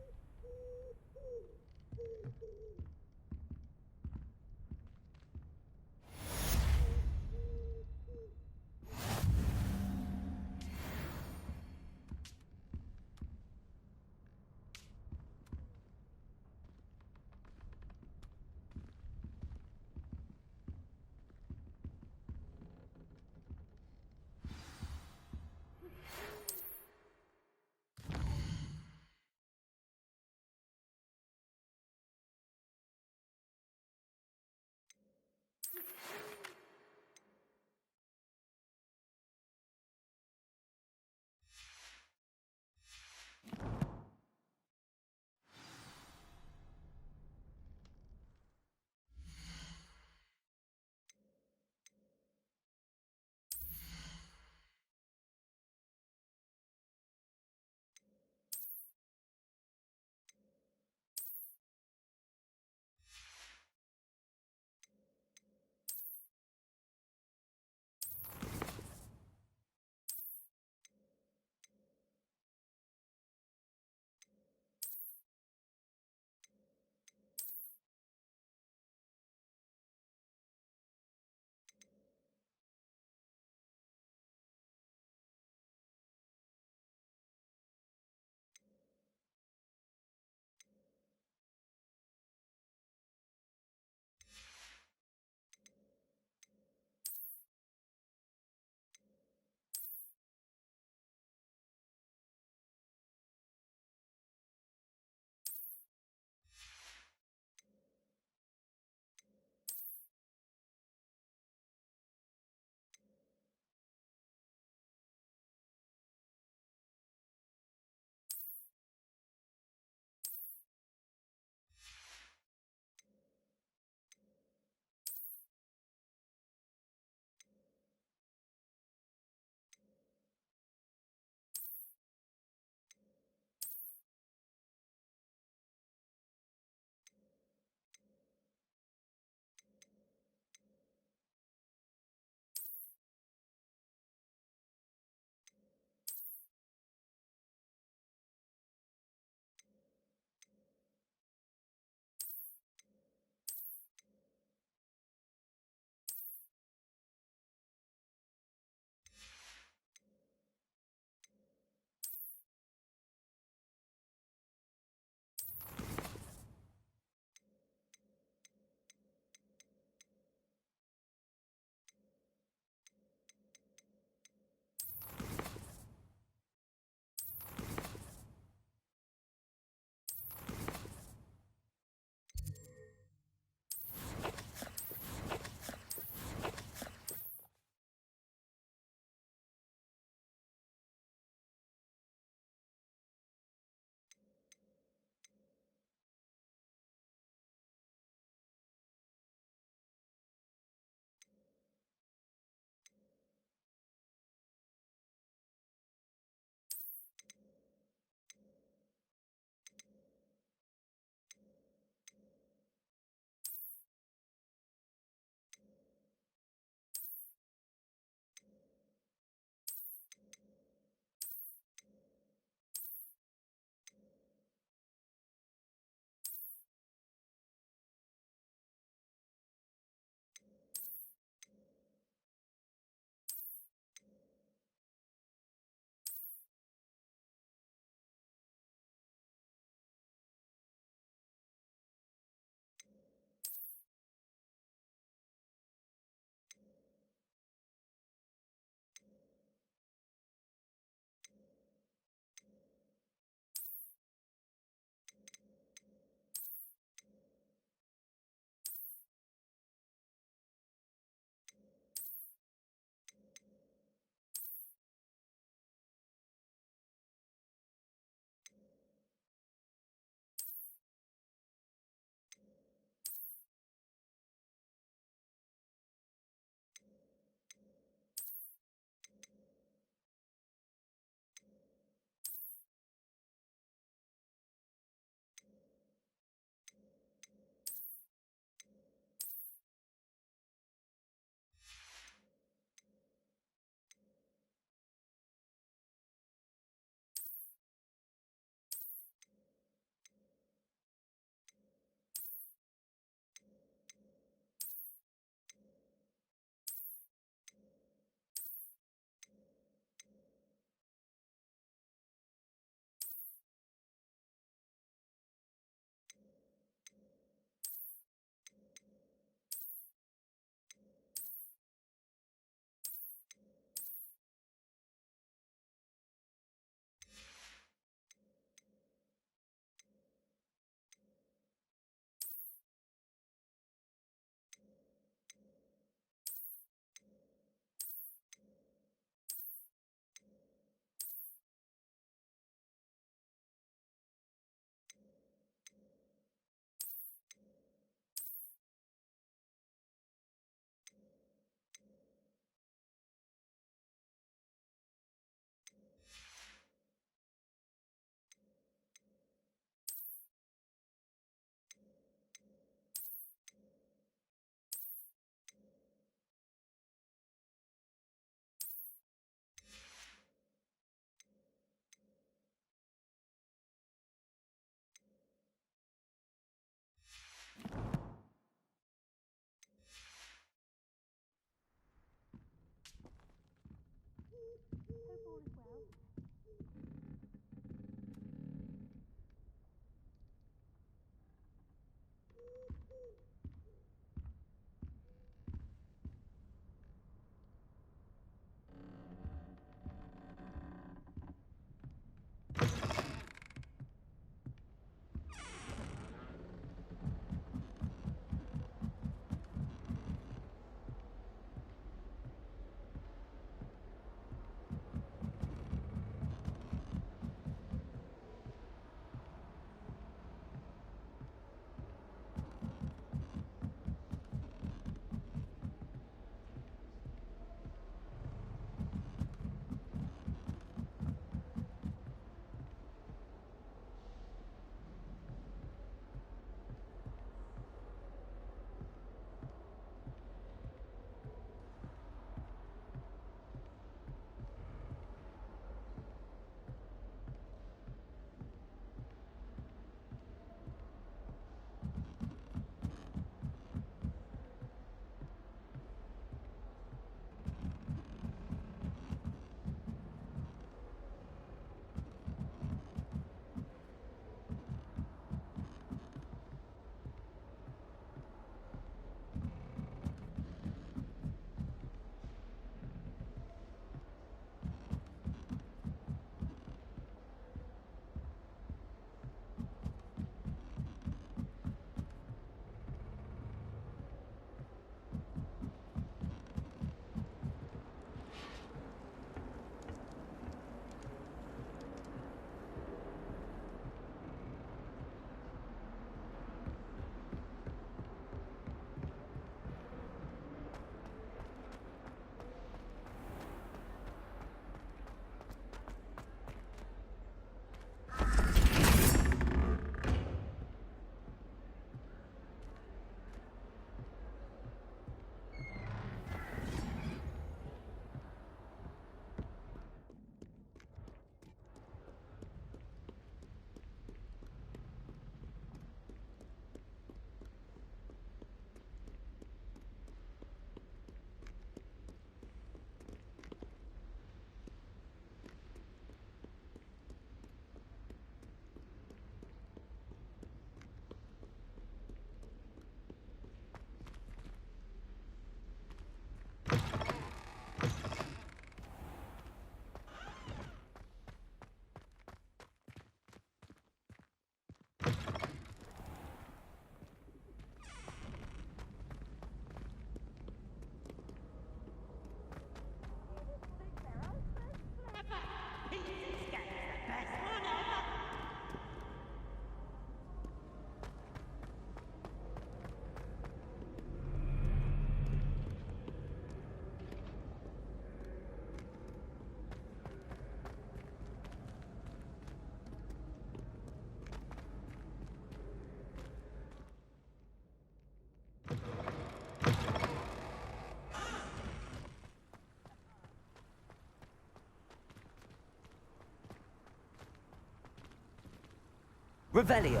Speaker 1: Revelio.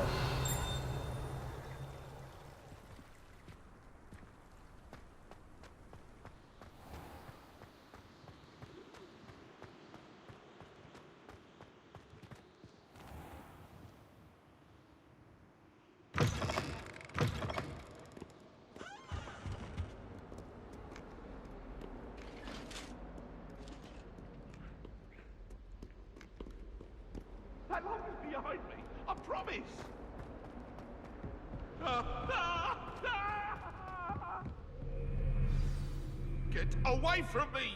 Speaker 17: That light is behind me. I promise. Get away from me!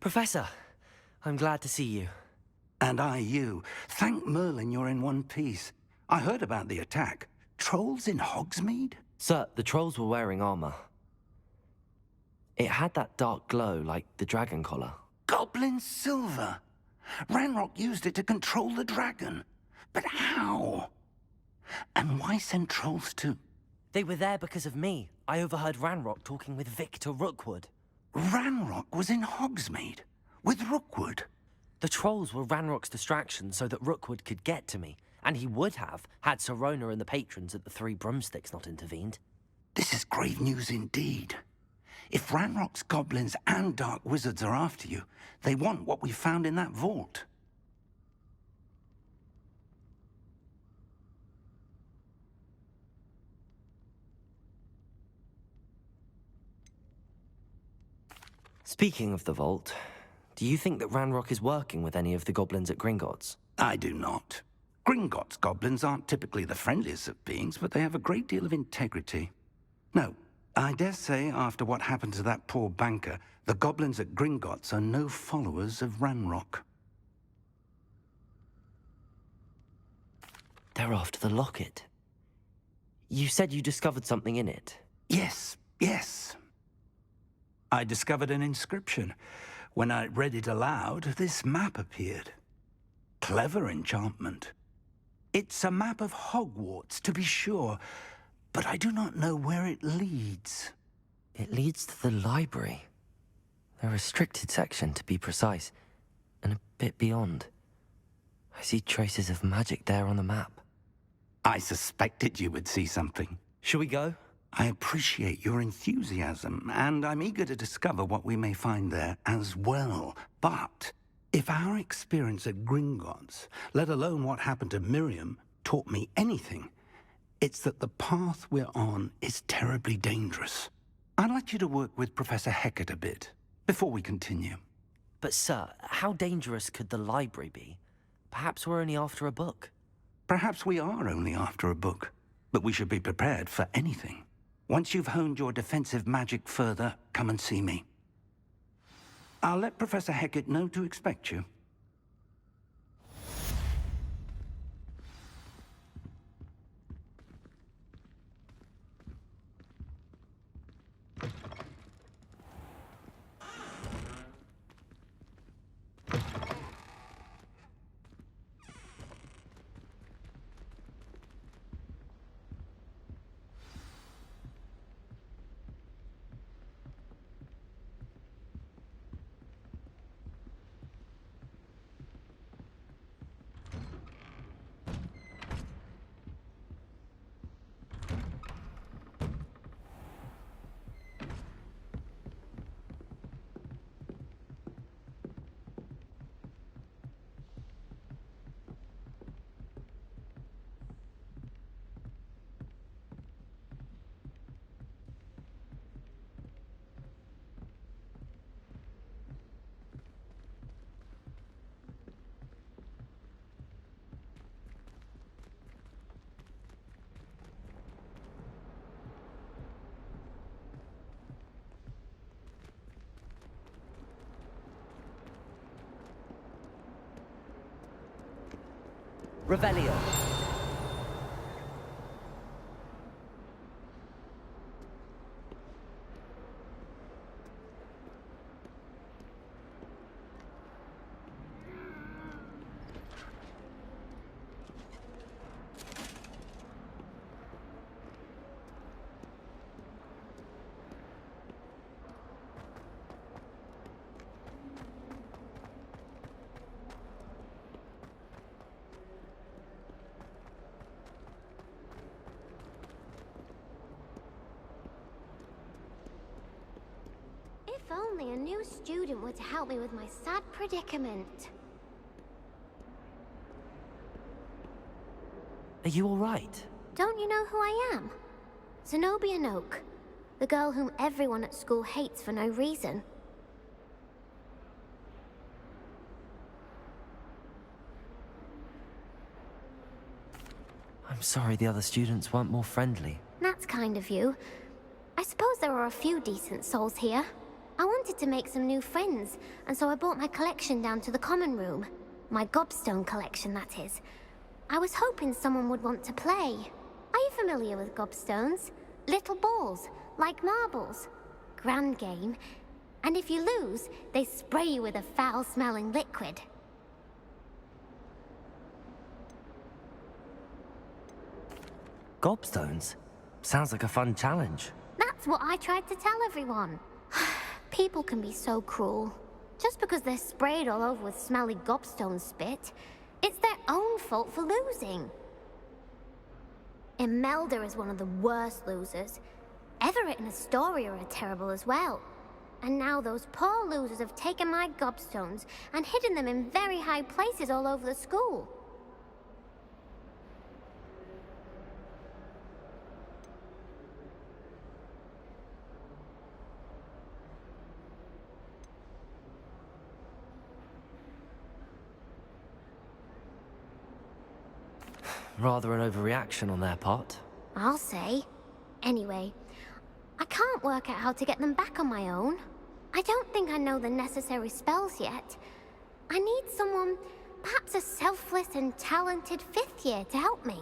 Speaker 1: Professor, I'm glad to see you.
Speaker 15: And I you. Thank Merlin you're in one piece. I heard about the attack. Trolls in Hogsmeade?
Speaker 1: Sir, the trolls were wearing armor. It had that dark glow like the dragon collar.
Speaker 15: Goblin silver. Ranrock used it to control the dragon. But how? And why send trolls too?
Speaker 1: They were there because of me. I overheard Ranrock talking with Victor Rookwood.
Speaker 15: Ranrock was in Hogsmeade? With Rookwood?
Speaker 1: The trolls were Ranrock's distraction so that Rookwood could get to me. And he would have, had Sirona and the patrons at the Three Broomsticks not intervened.
Speaker 15: This is grave news indeed. If Ranrock's goblins and dark wizards are after you, they want what we found in that vault.
Speaker 1: Speaking of the vault, do you think that Ranrock is working with any of the goblins at Gringotts?
Speaker 15: I do not. Gringotts goblins aren't typically the friendliest of beings, but they have a great deal of integrity. No, I dare say after what happened to that poor banker, the goblins at Gringotts are no followers of Ranrock.
Speaker 1: They're after the locket. You said you discovered something in it.
Speaker 15: Yes, yes. I discovered an inscription. When I read it aloud, this map appeared. Clever enchantment. It's a map of Hogwarts, to be sure, but I do not know where it leads.
Speaker 1: It leads to the library. A restricted section, to be precise, and a bit beyond. I see traces of magic there on the map.
Speaker 15: I suspected you would see something.
Speaker 1: Shall we go?
Speaker 15: I appreciate your enthusiasm, and I'm eager to discover what we may find there as well. But if our experience at Gringotts, let alone what happened to Miriam, taught me anything, it's that the path we're on is terribly dangerous. I'd like you to work with Professor Hecat a bit before we continue.
Speaker 1: But sir, how dangerous could the library be? Perhaps we're only after a book.
Speaker 15: Perhaps we are only after a book, but we should be prepared for anything. Once you've honed your defensive magic further, come and see me. I'll let Professor Hecat know to expect you.
Speaker 19: Revelio.
Speaker 4: If only a new student were to help me with my sad predicament.
Speaker 1: Are you all right?
Speaker 4: Don't you know who I am? Zenobia Noak, the girl whom everyone at school hates for no reason.
Speaker 1: I'm sorry the other students weren't more friendly.
Speaker 4: That's kind of you. I suppose there are a few decent souls here. I wanted to make some new friends, and so I brought my collection down to the common room. My Gobstone collection, that is. I was hoping someone would want to play. Are you familiar with Gobstones? Little balls, like marbles. Grand game. And if you lose, they spray you with a foul-smelling liquid.
Speaker 1: Gobstones? Sounds like a fun challenge.
Speaker 4: That's what I tried to tell everyone. People can be so cruel. Just because they're sprayed all over with smelly Gobstone spit, it's their own fault for losing. Imelda is one of the worst losers. Everett and Astoria are terrible as well. And now those poor losers have taken my Gobstones and hidden them in very high places all over the school.
Speaker 1: Rather an overreaction on their part.
Speaker 4: I'll say. Anyway, I can't work out how to get them back on my own. I don't think I know the necessary spells yet. I need someone, perhaps a selfless and talented 5th year to help me.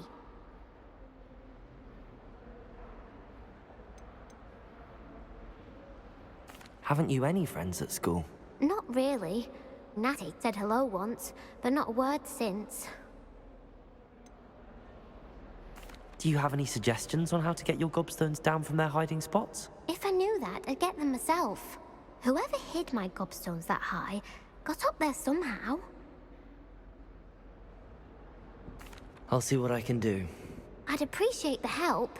Speaker 1: Haven't you any friends at school?
Speaker 4: Not really. Natty said hello once, but not a word since.
Speaker 1: Do you have any suggestions on how to get your Gobstones down from their hiding spots?
Speaker 4: If I knew that, I'd get them myself. Whoever hid my Gobstones that high got up there somehow.
Speaker 1: I'll see what I can do.
Speaker 4: I'd appreciate the help.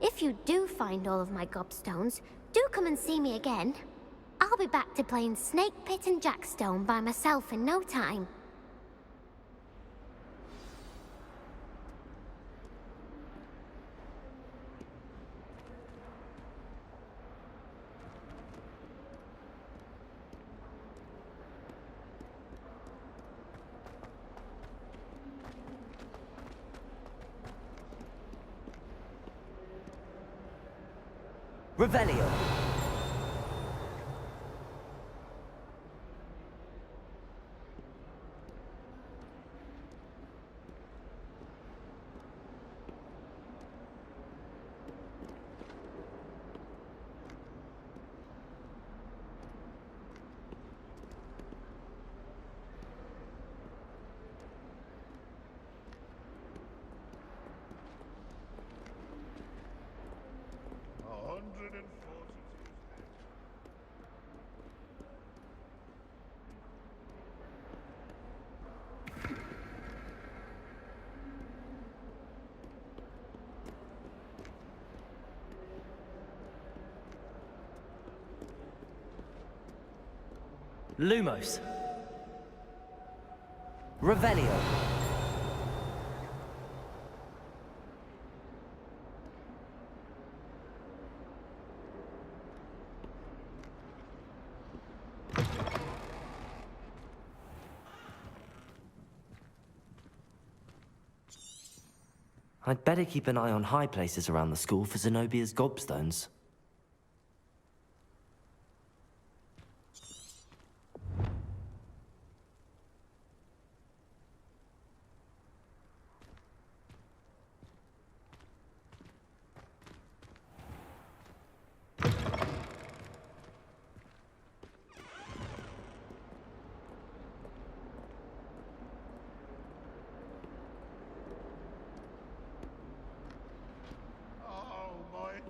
Speaker 4: If you do find all of my Gobstones, do come and see me again. I'll be back to playing Snake Pit and Jackstone by myself in no time.
Speaker 19: Revelio.
Speaker 1: Lumos. Revelio. I'd better keep an eye on high places around the school for Zenobia's Gobstones.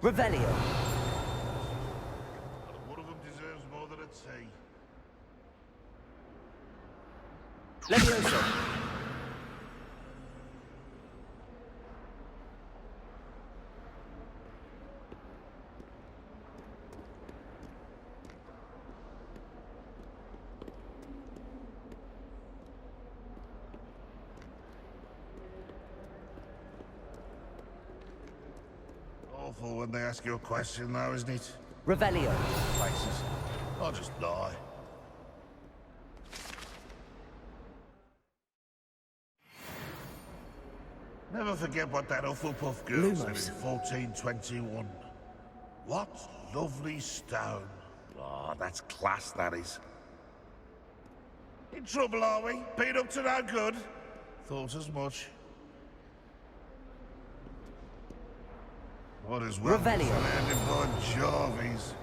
Speaker 20: Revelio.
Speaker 17: One of them deserves more than a tea.
Speaker 20: Levioso.
Speaker 17: Awful when they ask you a question now, isn't it?
Speaker 20: Revelio.
Speaker 17: Faces. I'll just die. Never forget what that Hufflepuff girl said in 1421. What lovely stone. Ah, that's class, that is. In trouble, are we? Been up to no good? Thought as much. What is well
Speaker 20: Revelio.
Speaker 17: surrounded by Jarvies.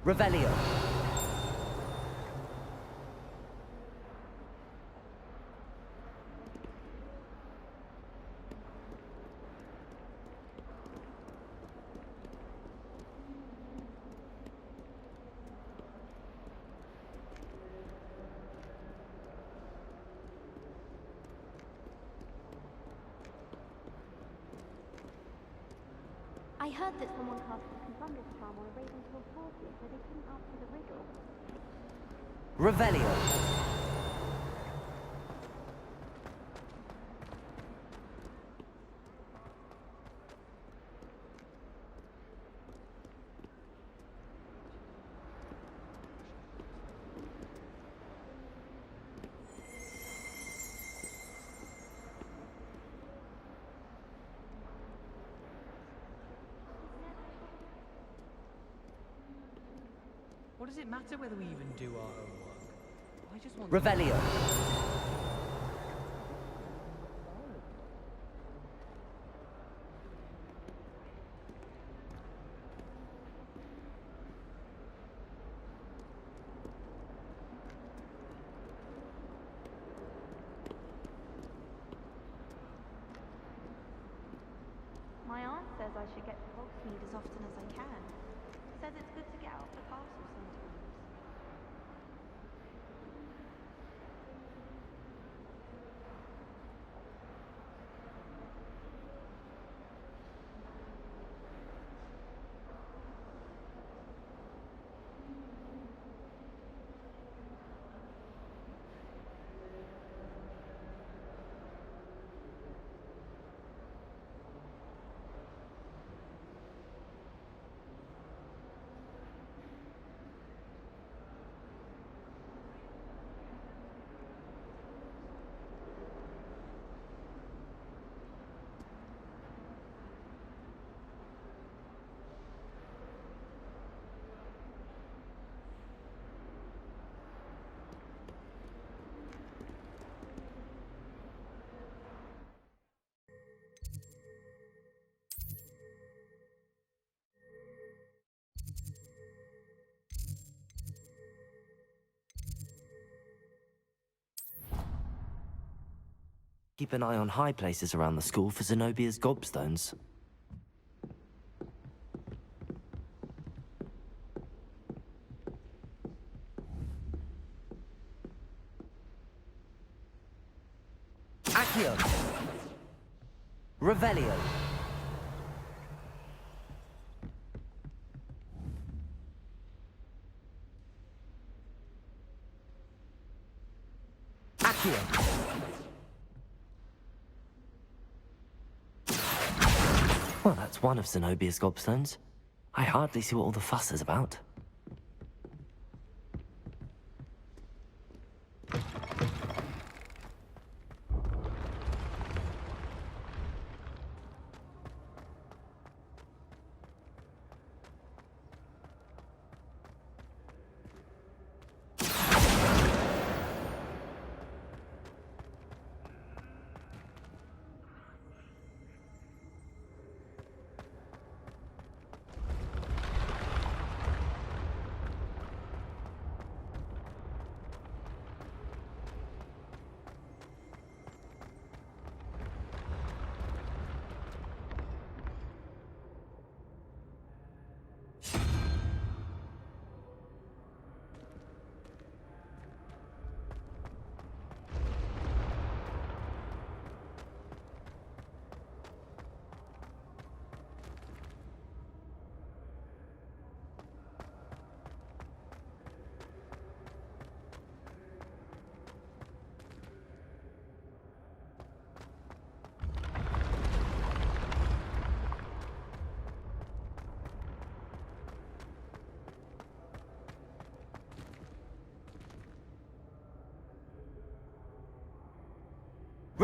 Speaker 20: Revelio.
Speaker 4: I heard that someone cast a confundus charm on a Ravenclaw fortress, so they couldn't answer the riddle.
Speaker 20: Revelio.
Speaker 12: What does it matter whether we even do our own work? I just want
Speaker 20: Revelio.
Speaker 6: My aunt says I should get to Hogsmeade as often as I can. Says it's good to get out of the castle sometimes.
Speaker 1: Keep an eye on high places around the school for Zenobia's Gobstones.
Speaker 20: Accio. Revelio. Accio.
Speaker 1: Well, that's one of Zenobia's Gobstones. I hardly see what all the fuss is about.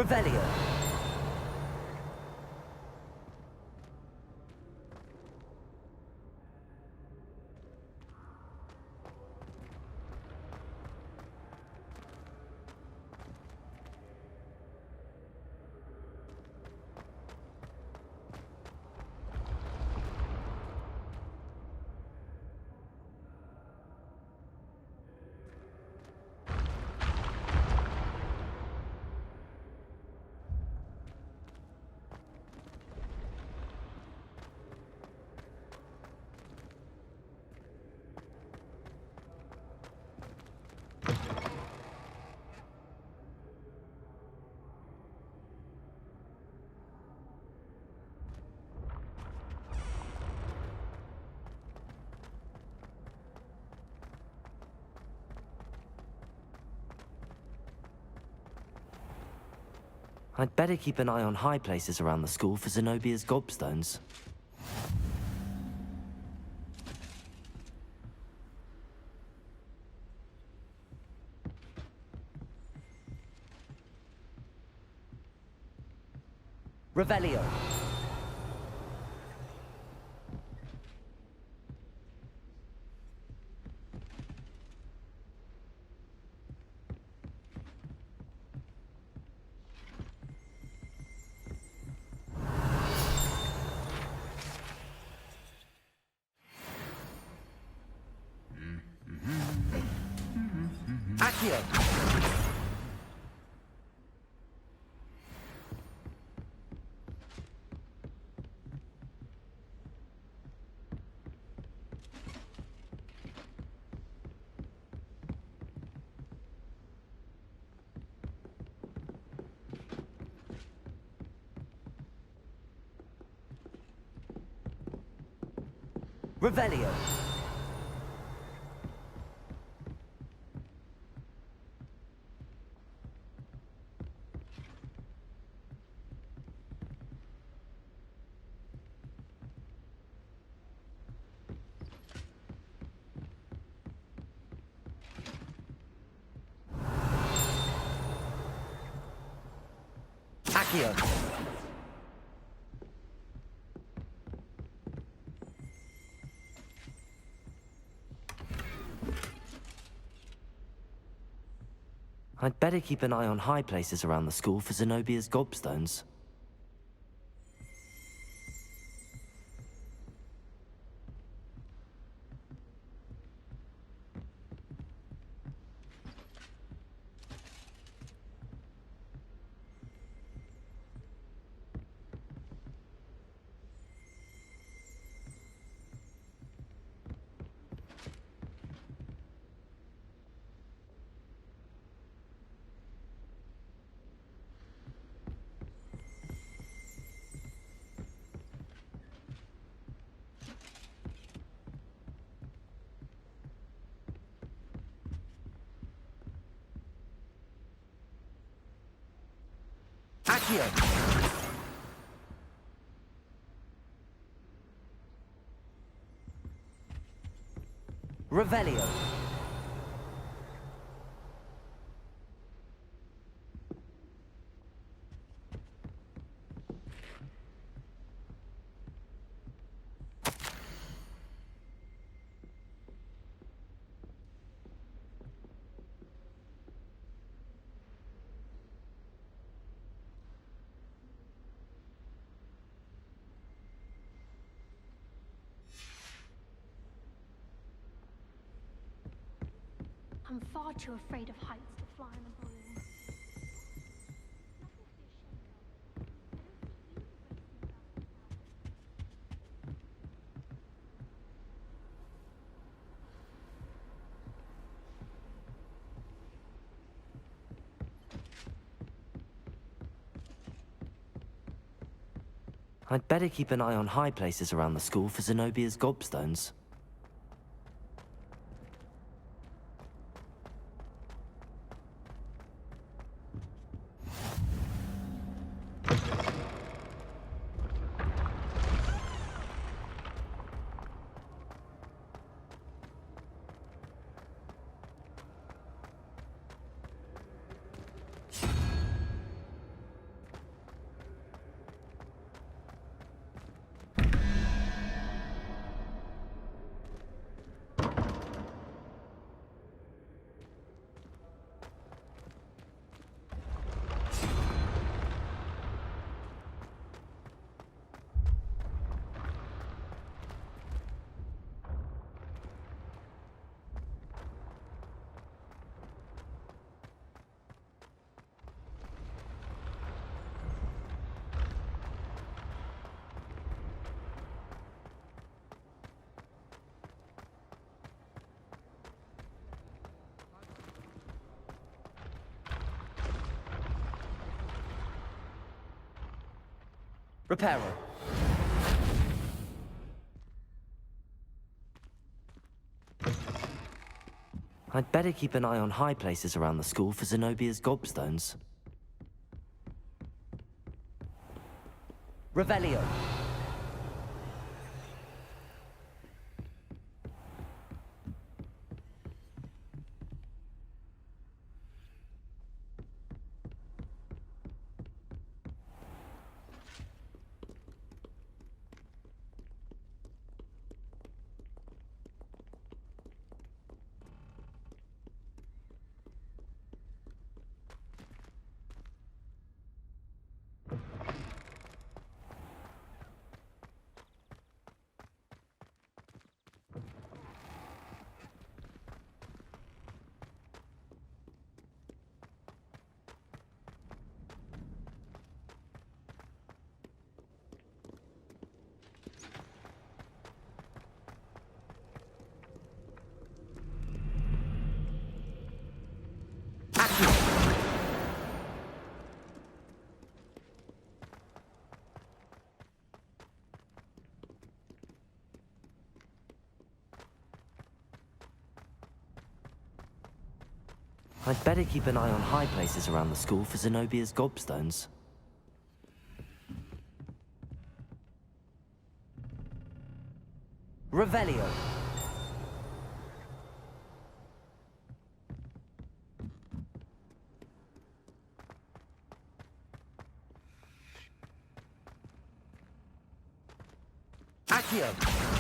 Speaker 1: Revelio. I'd better keep an eye on high places around the school for Zenobia's Gobstones. Revelio. Accio. Revelio. Accio. I'd better keep an eye on high places around the school for Zenobia's Gobstones. Accio. Revelio.
Speaker 4: I'm far too afraid of heights to fly in a balloon.
Speaker 1: I'd better keep an eye on high places around the school for Zenobia's Gobstones. Reparo. I'd better keep an eye on high places around the school for Zenobia's Gobstones. Revelio. I'd better keep an eye on high places around the school for Zenobia's Gobstones. Revelio. Accio.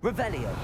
Speaker 1: Revelio.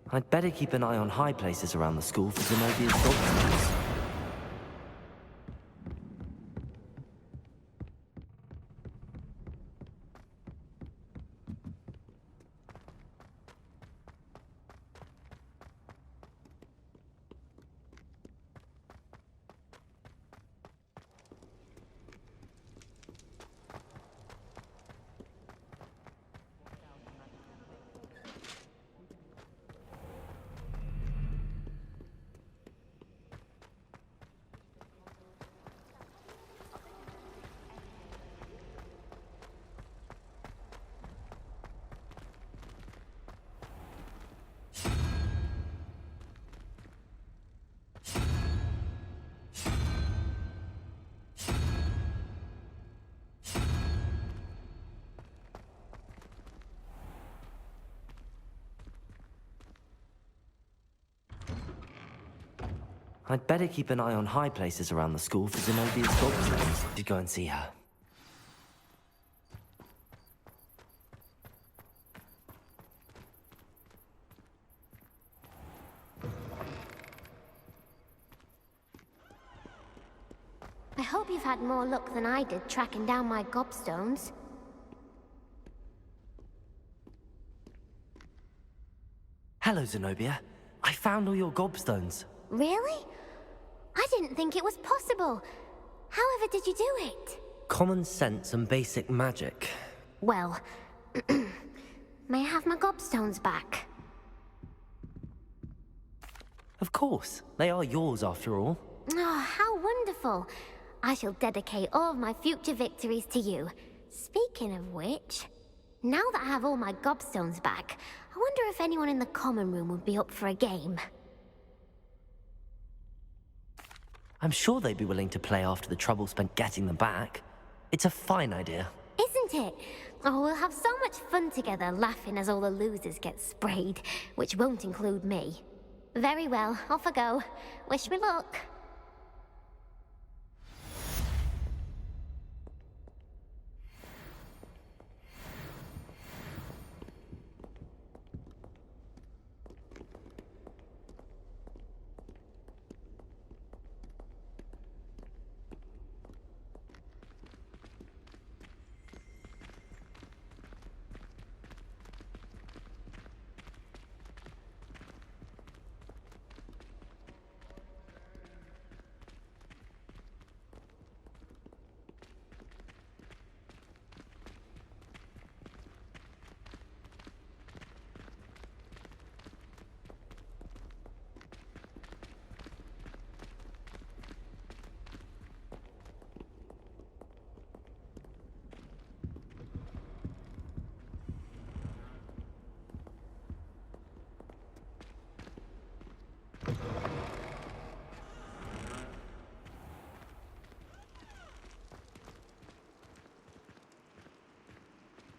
Speaker 1: I'd better keep an eye on high places around the school for Zenobia's Gobstones. I'd better keep an eye on high places around the school for Zenobia's Gobstones to go and see her.
Speaker 4: I hope you've had more luck than I did tracking down my Gobstones.
Speaker 1: Hello, Zenobia. I found all your Gobstones.
Speaker 4: Really? I didn't think it was possible. However did you do it?
Speaker 1: Common sense and basic magic.
Speaker 4: Well, may I have my Gobstones back?
Speaker 1: Of course. They are yours after all.
Speaker 4: Oh, how wonderful. I shall dedicate all of my future victories to you. Speaking of which, now that I have all my Gobstones back, I wonder if anyone in the common room would be up for a game.
Speaker 1: I'm sure they'd be willing to play after the trouble spent getting them back. It's a fine idea.
Speaker 4: Isn't it? Oh, we'll have so much fun together, laughing as all the losers get sprayed, which won't include me. Very well, off I go. Wish me luck.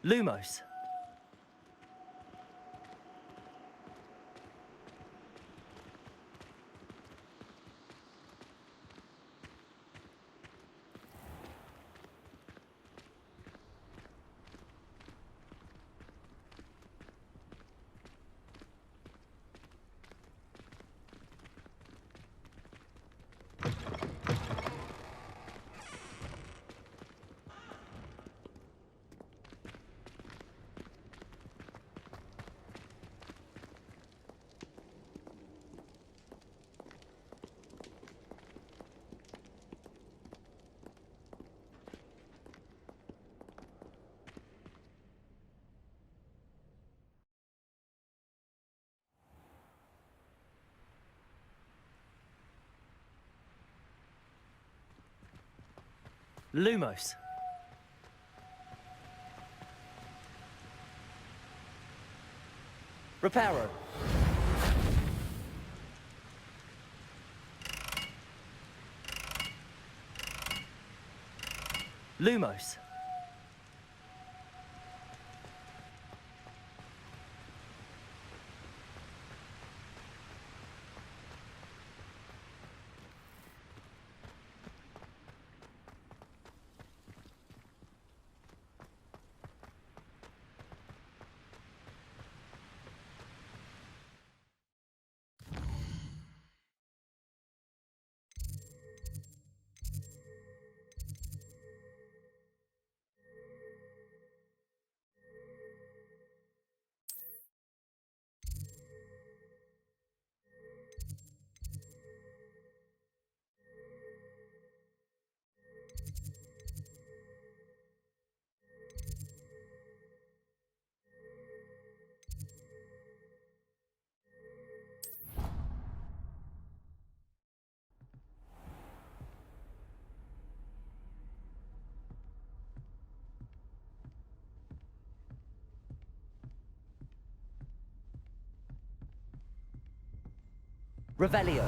Speaker 21: Lumos. Lumos. Reparo. Lumos. Revelio.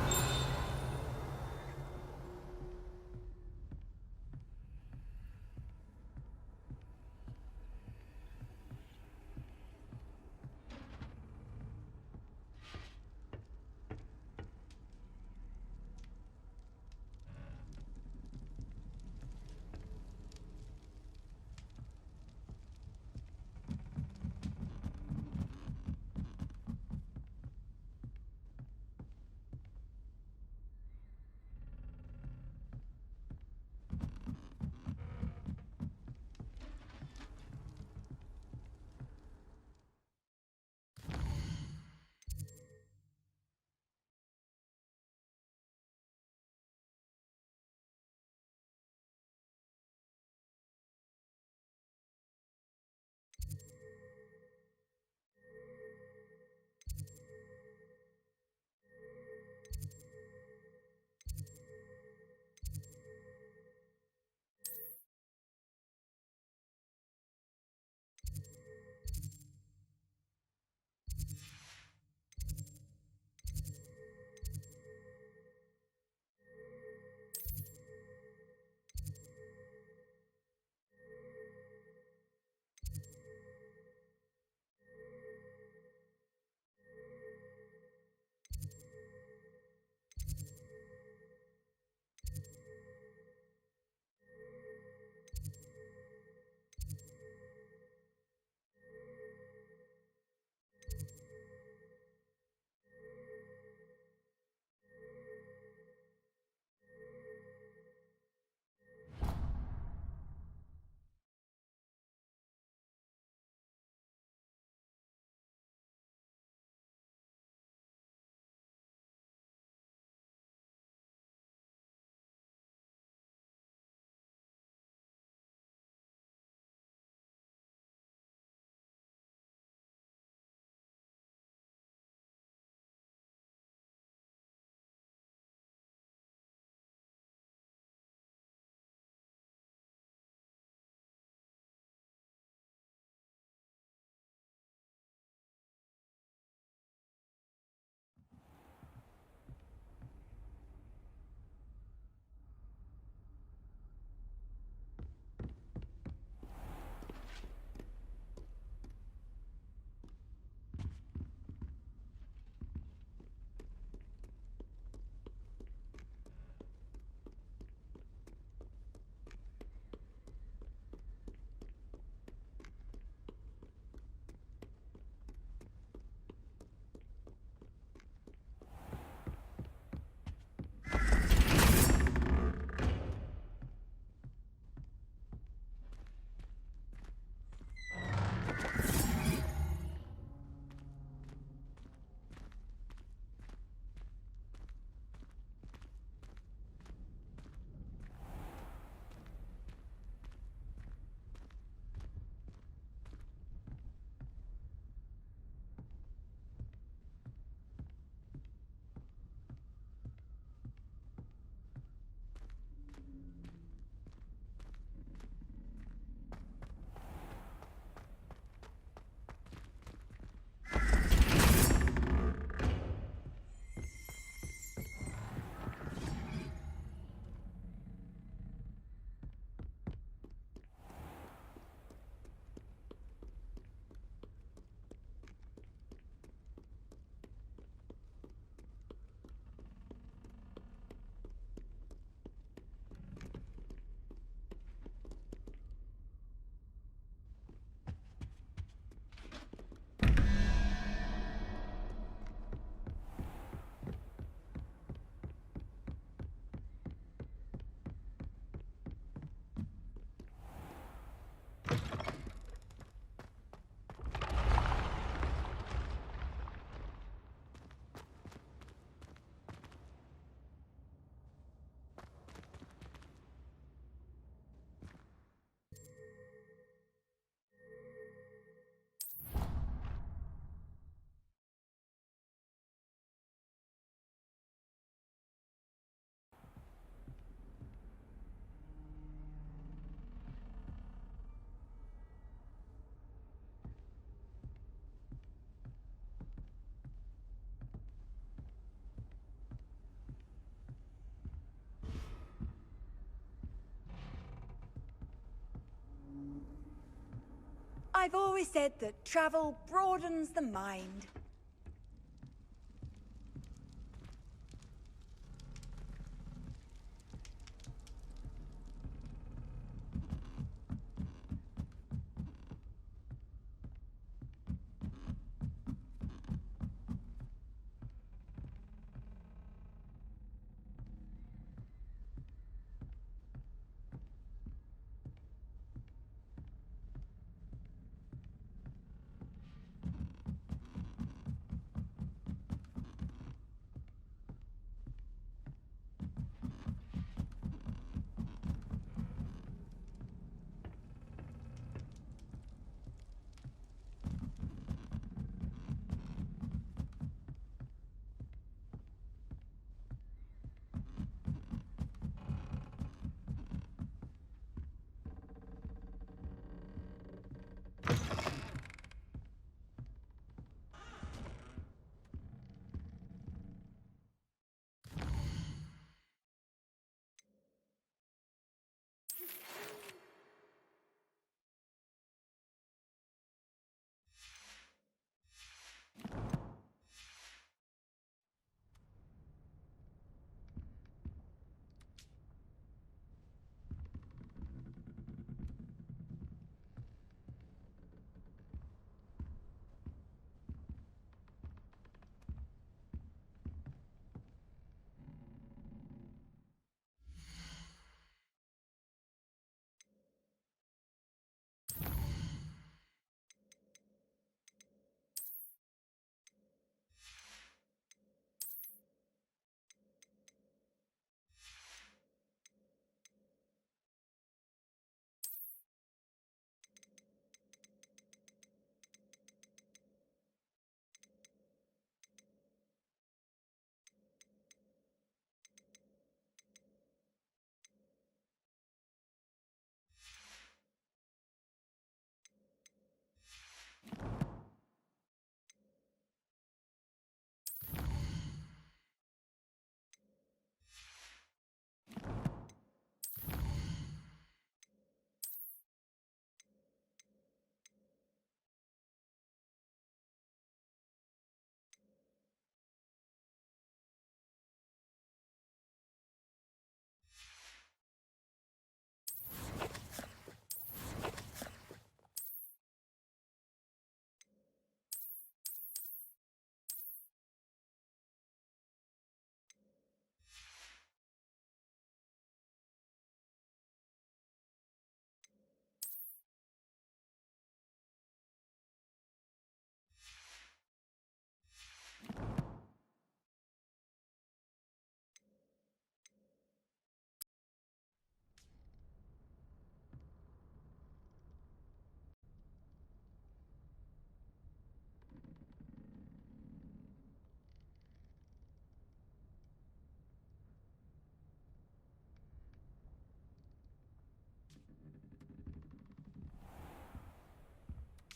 Speaker 21: I've always said that travel broadens the mind.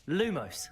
Speaker 22: Lumos.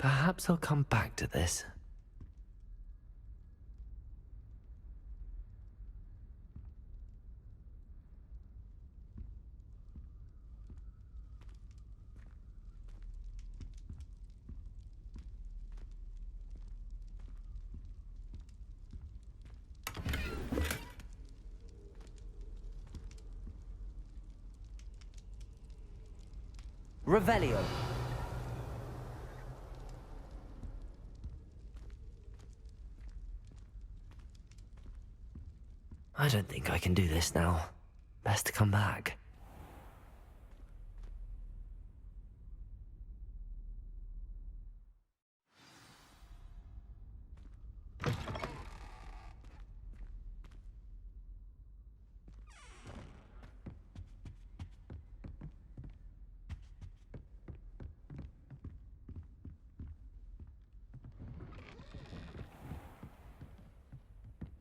Speaker 1: Perhaps I'll come back to this.
Speaker 22: Revelio.
Speaker 1: I don't think I can do this now. Best to come back.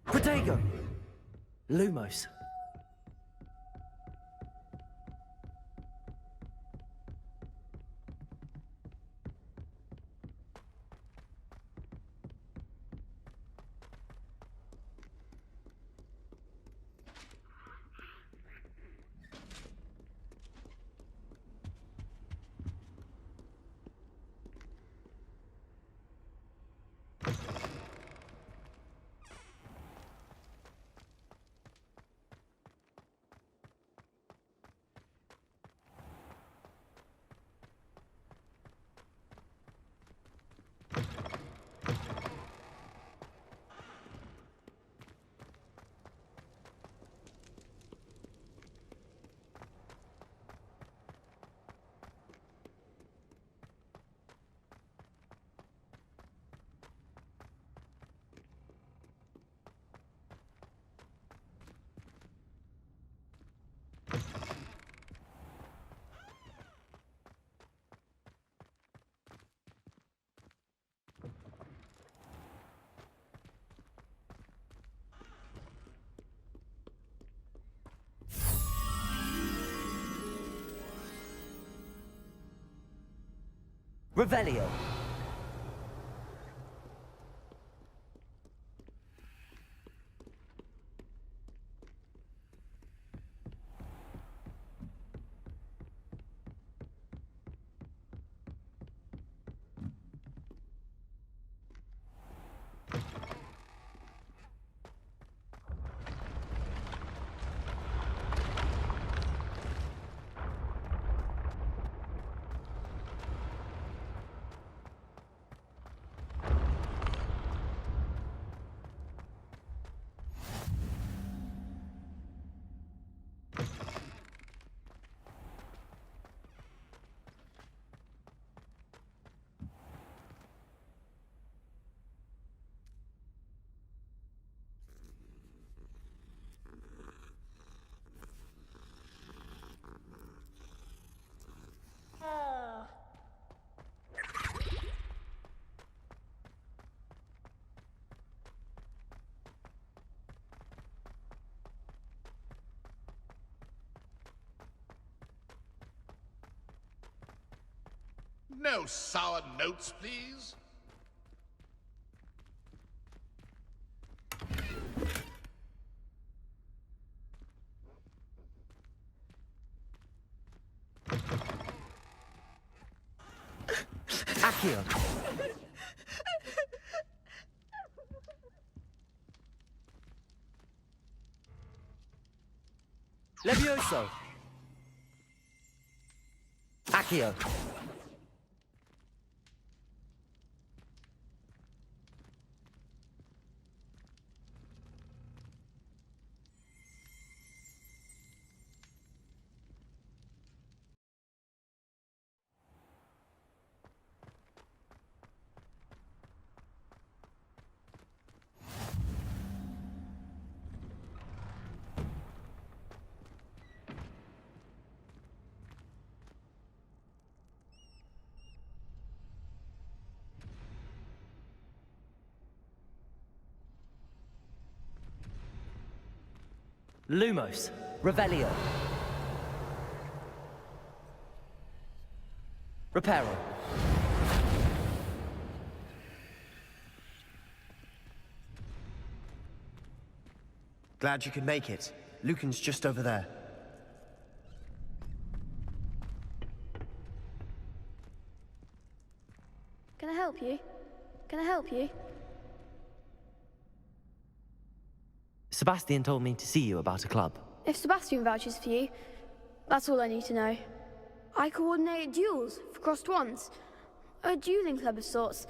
Speaker 22: Protego. Lumos. Revelio.
Speaker 17: No sour notes, please.
Speaker 22: Accio. Levioso. Accio. Lumos. Revelio. Reparo.
Speaker 2: Glad you could make it. Lucan's just over there.
Speaker 5: Can I help you? Can I help you?
Speaker 1: Sebastian told me to see you about a club.
Speaker 5: If Sebastian vouches for you, that's all I need to know. I coordinate duels for crossed wands. A dueling club of sorts.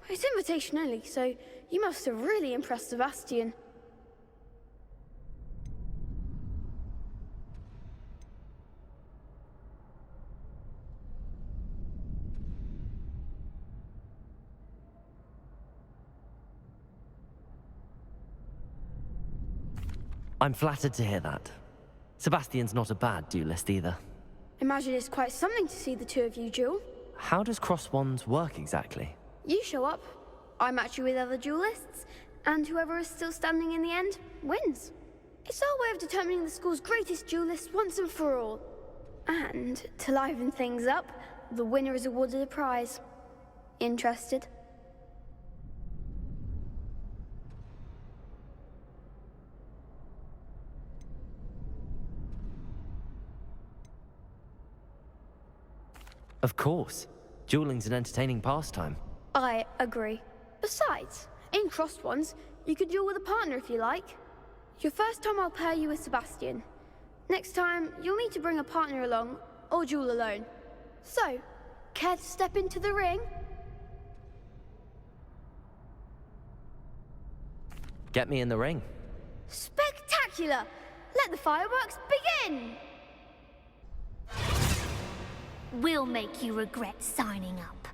Speaker 5: It's invitation only, so you must have really impressed Sebastian.
Speaker 1: I'm flattered to hear that. Sebastian's not a bad duelist either.
Speaker 5: Imagine it's quite something to see the two of you duel.
Speaker 1: How does cross wands work exactly?
Speaker 5: You show up, I match you with other duelists, and whoever is still standing in the end wins. It's our way of determining the school's greatest duelist once and for all. And to liven things up, the winner is awarded a prize. Interested?
Speaker 1: Of course. Dueling's an entertaining pastime.
Speaker 5: I agree. Besides, in crossed ones, you could duel with a partner if you like. Your first time I'll pair you with Sebastian. Next time, you'll need to bring a partner along, or duel alone. So, care to step into the ring?
Speaker 1: Get me in the ring.
Speaker 5: Spectacular! Let the fireworks begin!
Speaker 4: We'll make you regret signing up.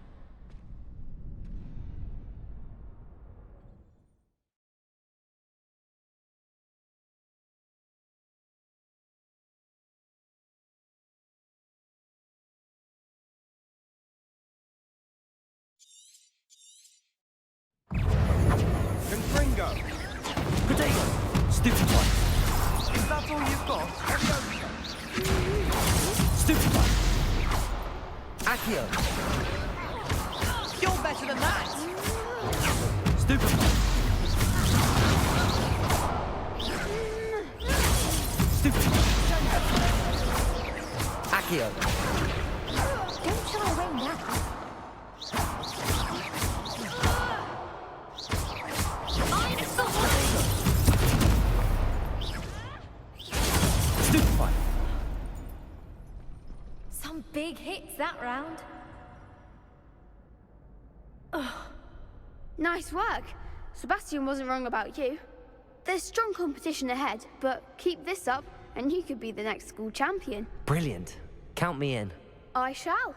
Speaker 2: Confringo!
Speaker 22: Potato! Stupid one!
Speaker 2: Is that all you've got?
Speaker 22: Stupid one! Accio!
Speaker 9: You're better than that!
Speaker 22: Stupid one! Stupid one! Accio!
Speaker 4: Don't shy away now.
Speaker 22: Stupid one!
Speaker 4: Some big hits that round.
Speaker 5: Nice work. Sebastian wasn't wrong about you. There's strong competition ahead, but keep this up and you could be the next school champion.
Speaker 1: Brilliant. Count me in.
Speaker 5: I shall.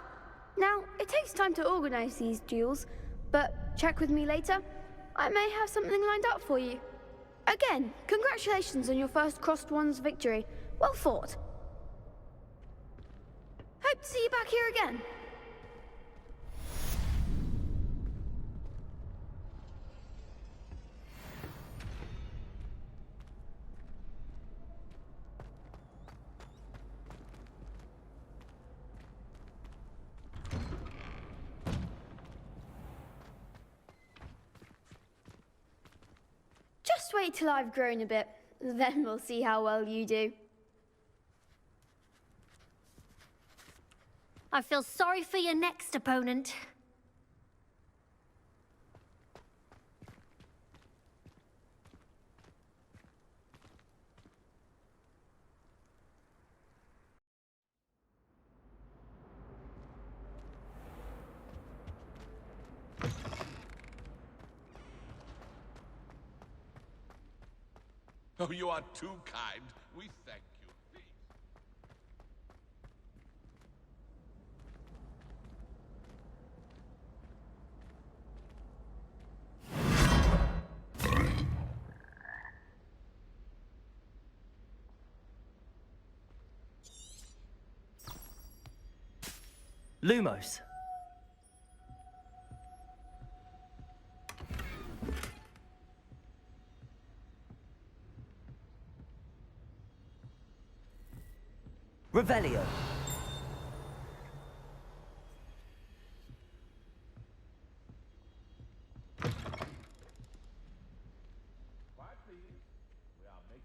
Speaker 5: Now, it takes time to organize these duels, but check with me later. I may have something lined up for you. Again, congratulations on your first crossed wands victory. Well fought. Hope to see you back here again. Just wait till I've grown a bit, then we'll see how well you do.
Speaker 4: I feel sorry for your next opponent.
Speaker 17: Oh, you are too kind. We thank you.
Speaker 22: Lumos. Revelio.
Speaker 17: Quiet, please. We are making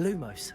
Speaker 22: Lumos.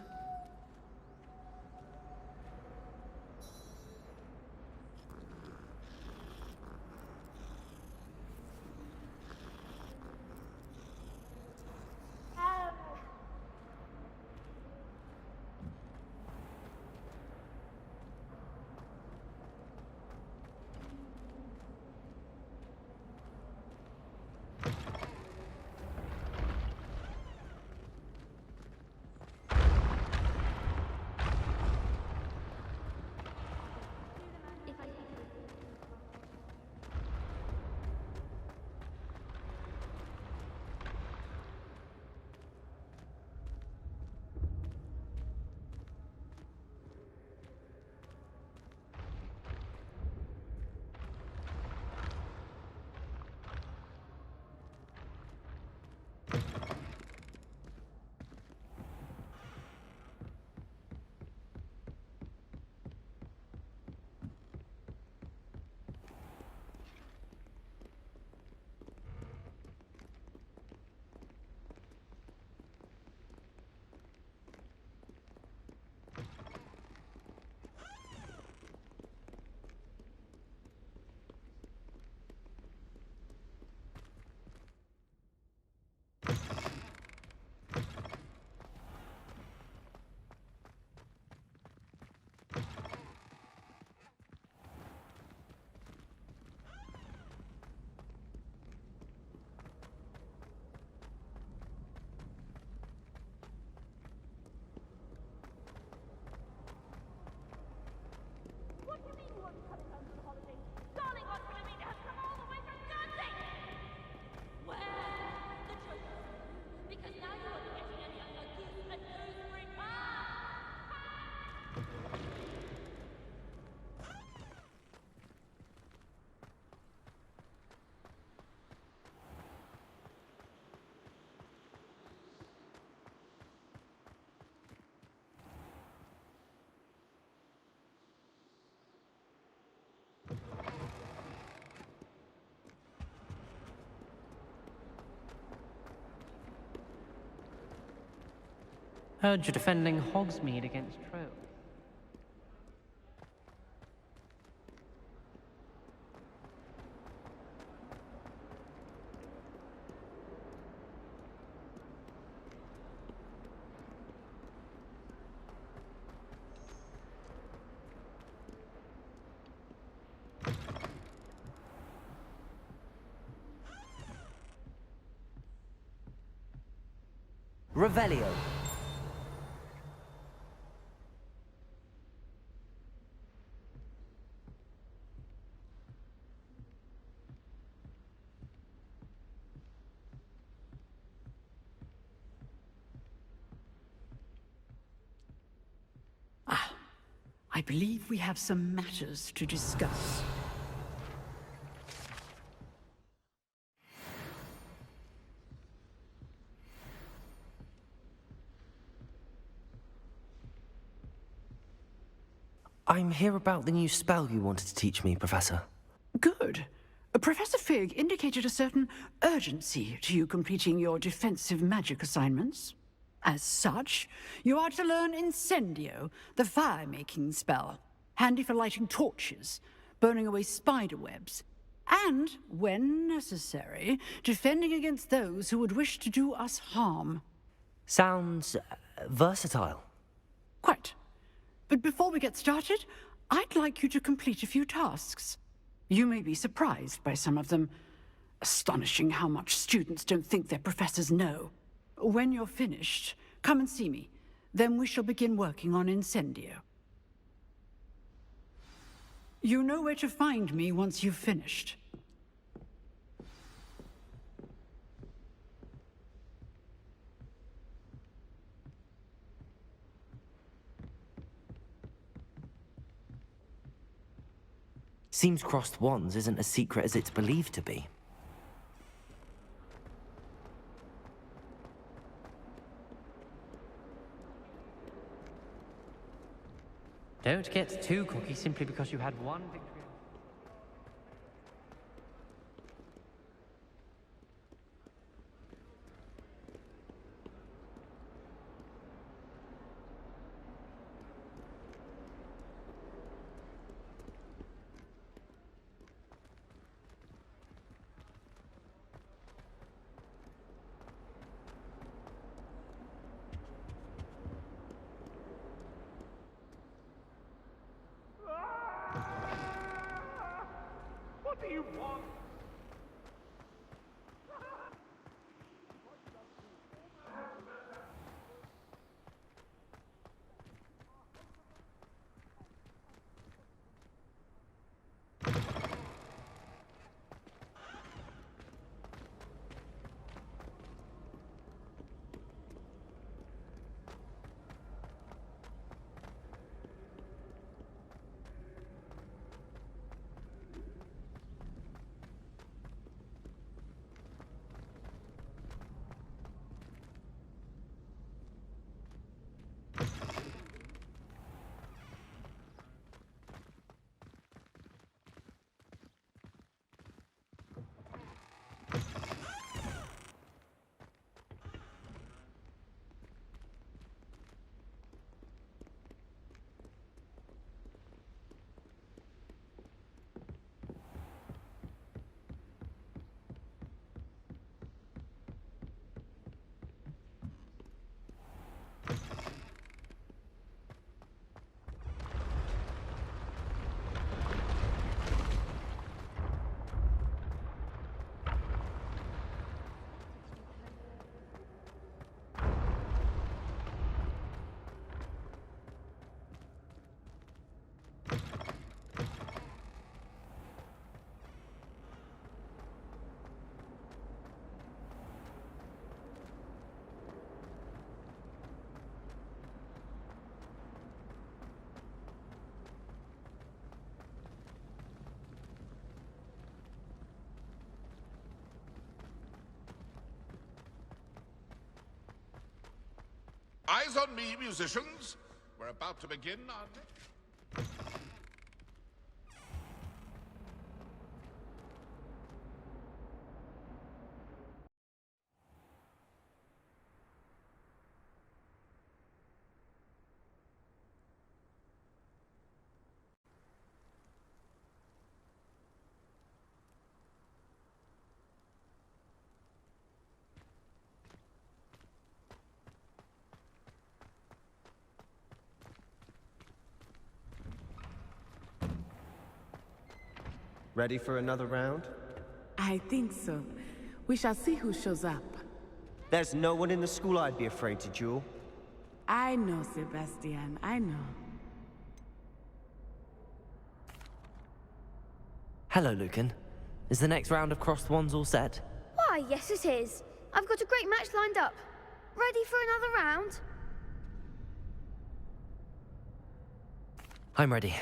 Speaker 13: Heard you're defending Hogsmeade against trolls.
Speaker 22: Revelio.
Speaker 14: I believe we have some matters to discuss.
Speaker 1: I'm here about the new spell you wanted to teach me, Professor.
Speaker 14: Good. Professor Fig indicated a certain urgency to you completing your defensive magic assignments. As such, you are to learn Incendio, the fire-making spell, handy for lighting torches, burning away spider webs, and, when necessary, defending against those who would wish to do us harm.
Speaker 1: Sounds versatile.
Speaker 14: Quite. But before we get started, I'd like you to complete a few tasks. You may be surprised by some of them. Astonishing how much students don't think their professors know. When you're finished, come and see me. Then we shall begin working on Incendio. You know where to find me once you've finished.
Speaker 1: Seems crossed wands isn't as secret as it's believed to be.
Speaker 13: Don't get too cocky simply because you had one victory.
Speaker 17: What do you want? Eyes on me, musicians. We're about to begin our next...
Speaker 2: Ready for another round?
Speaker 7: I think so. We shall see who shows up.
Speaker 2: There's no one in the school I'd be afraid to duel.
Speaker 7: I know, Sebastian, I know.
Speaker 1: Hello, Lucan. Is the next round of crossed wands all set?
Speaker 5: Why, yes it is. I've got a great match lined up. Ready for another round?
Speaker 1: I'm ready.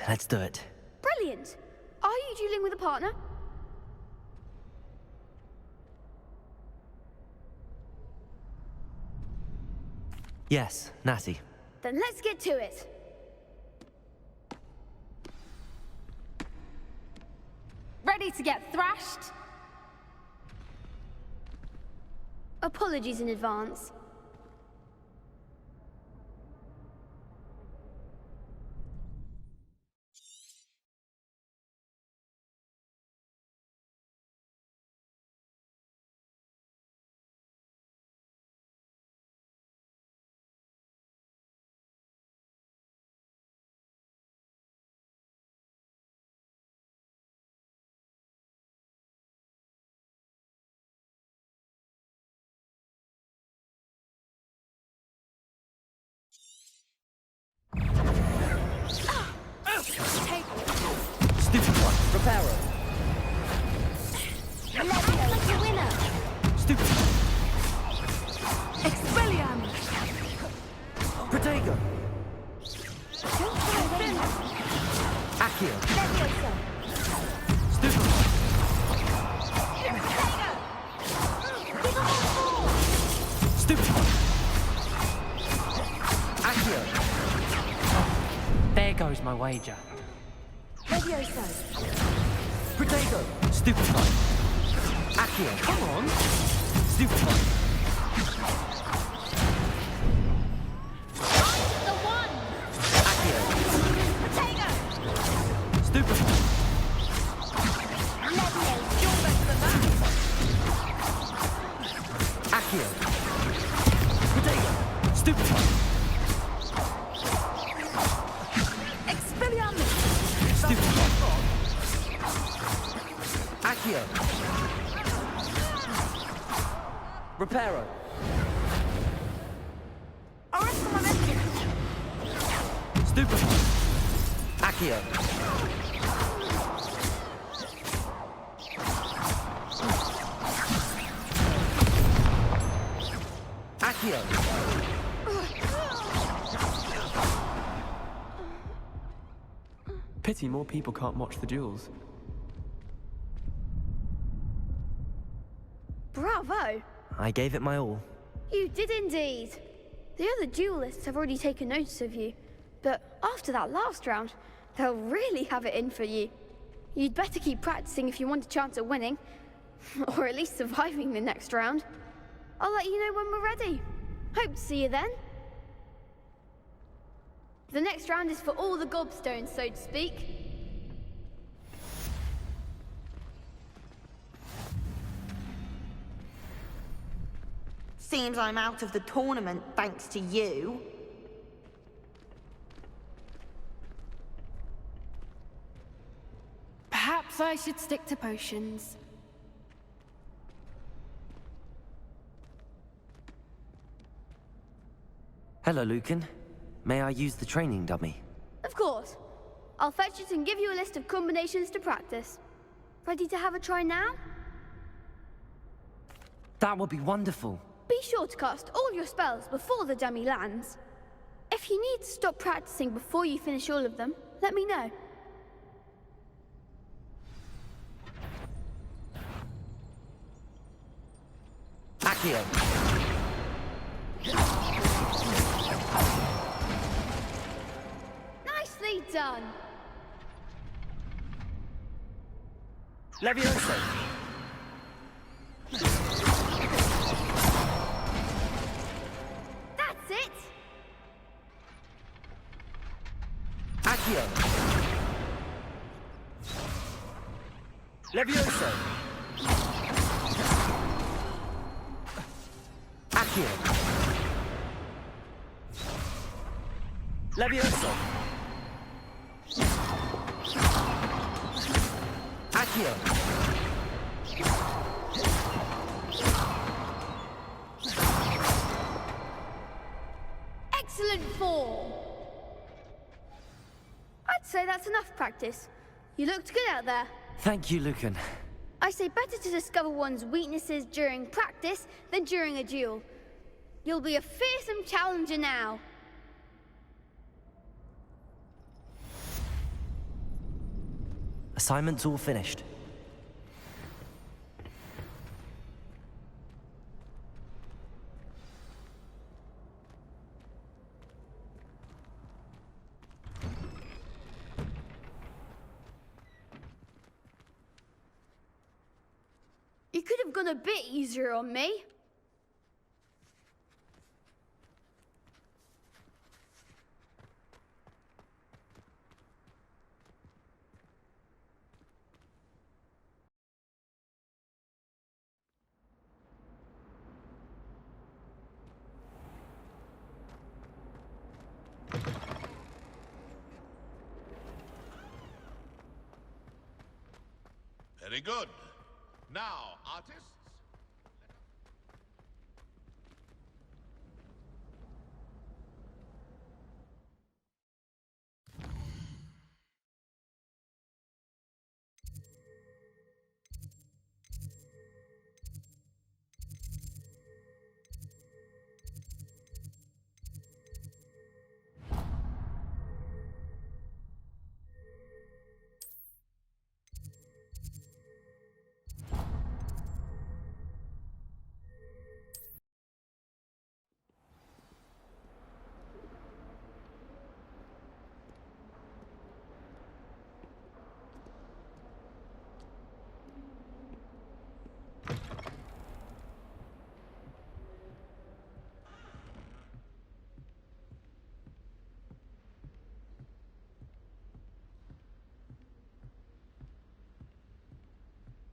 Speaker 1: Let's do it.
Speaker 5: Brilliant. Are you dueling with a partner?
Speaker 1: Yes, Natty.
Speaker 5: Then let's get to it. Ready to get thrashed? Apologies in advance.
Speaker 1: Stupid one.
Speaker 22: Reparo.
Speaker 4: Levio's the winner.
Speaker 1: Stupid one.
Speaker 7: Expelliarmus!
Speaker 1: Protego. Accio.
Speaker 4: Leviosa.
Speaker 1: Stupid one. Stupid one. Accio. There goes my wager.
Speaker 4: Leviosa.
Speaker 1: Protego. Stupid one. Accio. Come on. Stupid one.
Speaker 4: The one.
Speaker 1: Accio.
Speaker 4: Protego.
Speaker 1: Stupid one.
Speaker 4: Leviosa. You're better than that.
Speaker 1: Accio. Protego. Stupid one.
Speaker 7: Expelliarmus!
Speaker 1: Stupid one.
Speaker 22: Accio. Reparo. Stupefy. Accio. Accio.
Speaker 3: Pity more people can't watch the duels.
Speaker 5: Bravo!
Speaker 22: I gave it my all.
Speaker 5: You did indeed. The other duelists have already taken notice of you, but after that last round, they'll really have it in for you. You'd better keep practicing if you want a chance at winning, or at least surviving the next round. I'll let you know when we're ready. Hope to see you then. The next round is for all the Gobstones, so to speak.
Speaker 6: Seems I'm out of the tournament thanks to you.
Speaker 5: Perhaps I should stick to potions.
Speaker 1: Hello, Lucan. May I use the training dummy?
Speaker 5: Of course. I'll fetch it and give you a list of combinations to practice. Ready to have a try now?
Speaker 1: That would be wonderful.
Speaker 5: Be sure to cast all your spells before the dummy lands. If you need to stop practicing before you finish all of them, let me know.
Speaker 1: Accio.
Speaker 5: Nicely done.
Speaker 22: Levioso.
Speaker 5: That's it.
Speaker 22: Accio. Levioso. Accio. Levioso. Accio.
Speaker 5: Excellent form. I'd say that's enough practice. You looked good out there.
Speaker 1: Thank you, Lucan.
Speaker 5: I say better to discover one's weaknesses during practice than during a duel. You'll be a fearsome challenger now.
Speaker 1: Assignment's all finished.
Speaker 5: You could have gone a bit easier on me.
Speaker 17: Very good. Now, artists.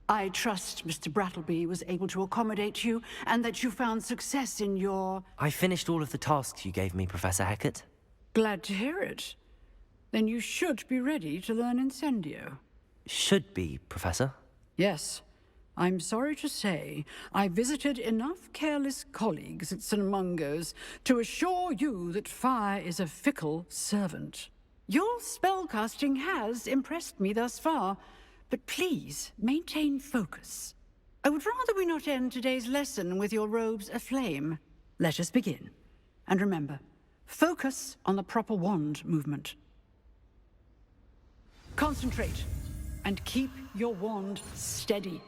Speaker 14: I trust Mr. Brattleby was able to accommodate you, and that you found success in your...
Speaker 1: I finished all of the tasks you gave me, Professor Hecat.
Speaker 14: Glad to hear it. Then you should be ready to learn Incendio.
Speaker 1: Should be, Professor.
Speaker 14: Yes, I'm sorry to say I visited enough careless colleagues at St. Mungo's to assure you that fire is a fickle servant. Your spellcasting has impressed me thus far, but please maintain focus. I would rather we not end today's lesson with your robes aflame. Let us begin. And remember, focus on the proper wand movement. Concentrate, and keep your wand steady.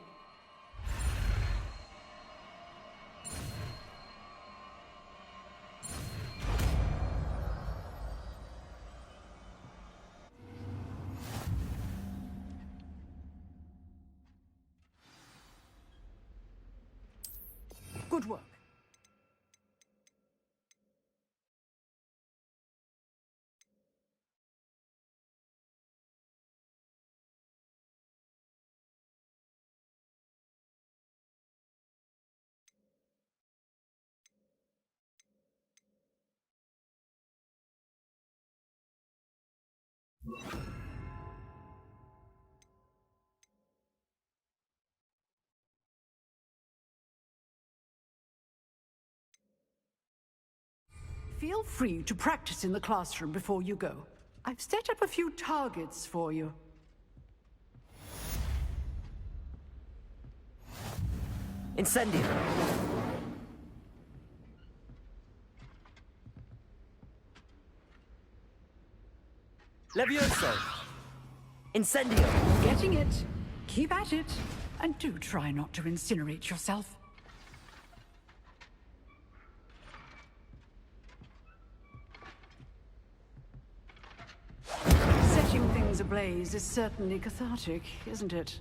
Speaker 14: Good work. Feel free to practice in the classroom before you go. I've set up a few targets for you.
Speaker 22: Incendio. Levioso. Incendio.
Speaker 14: Getting it. Keep at it. And do try not to incinerate yourself. Setting things ablaze is certainly cathartic, isn't it?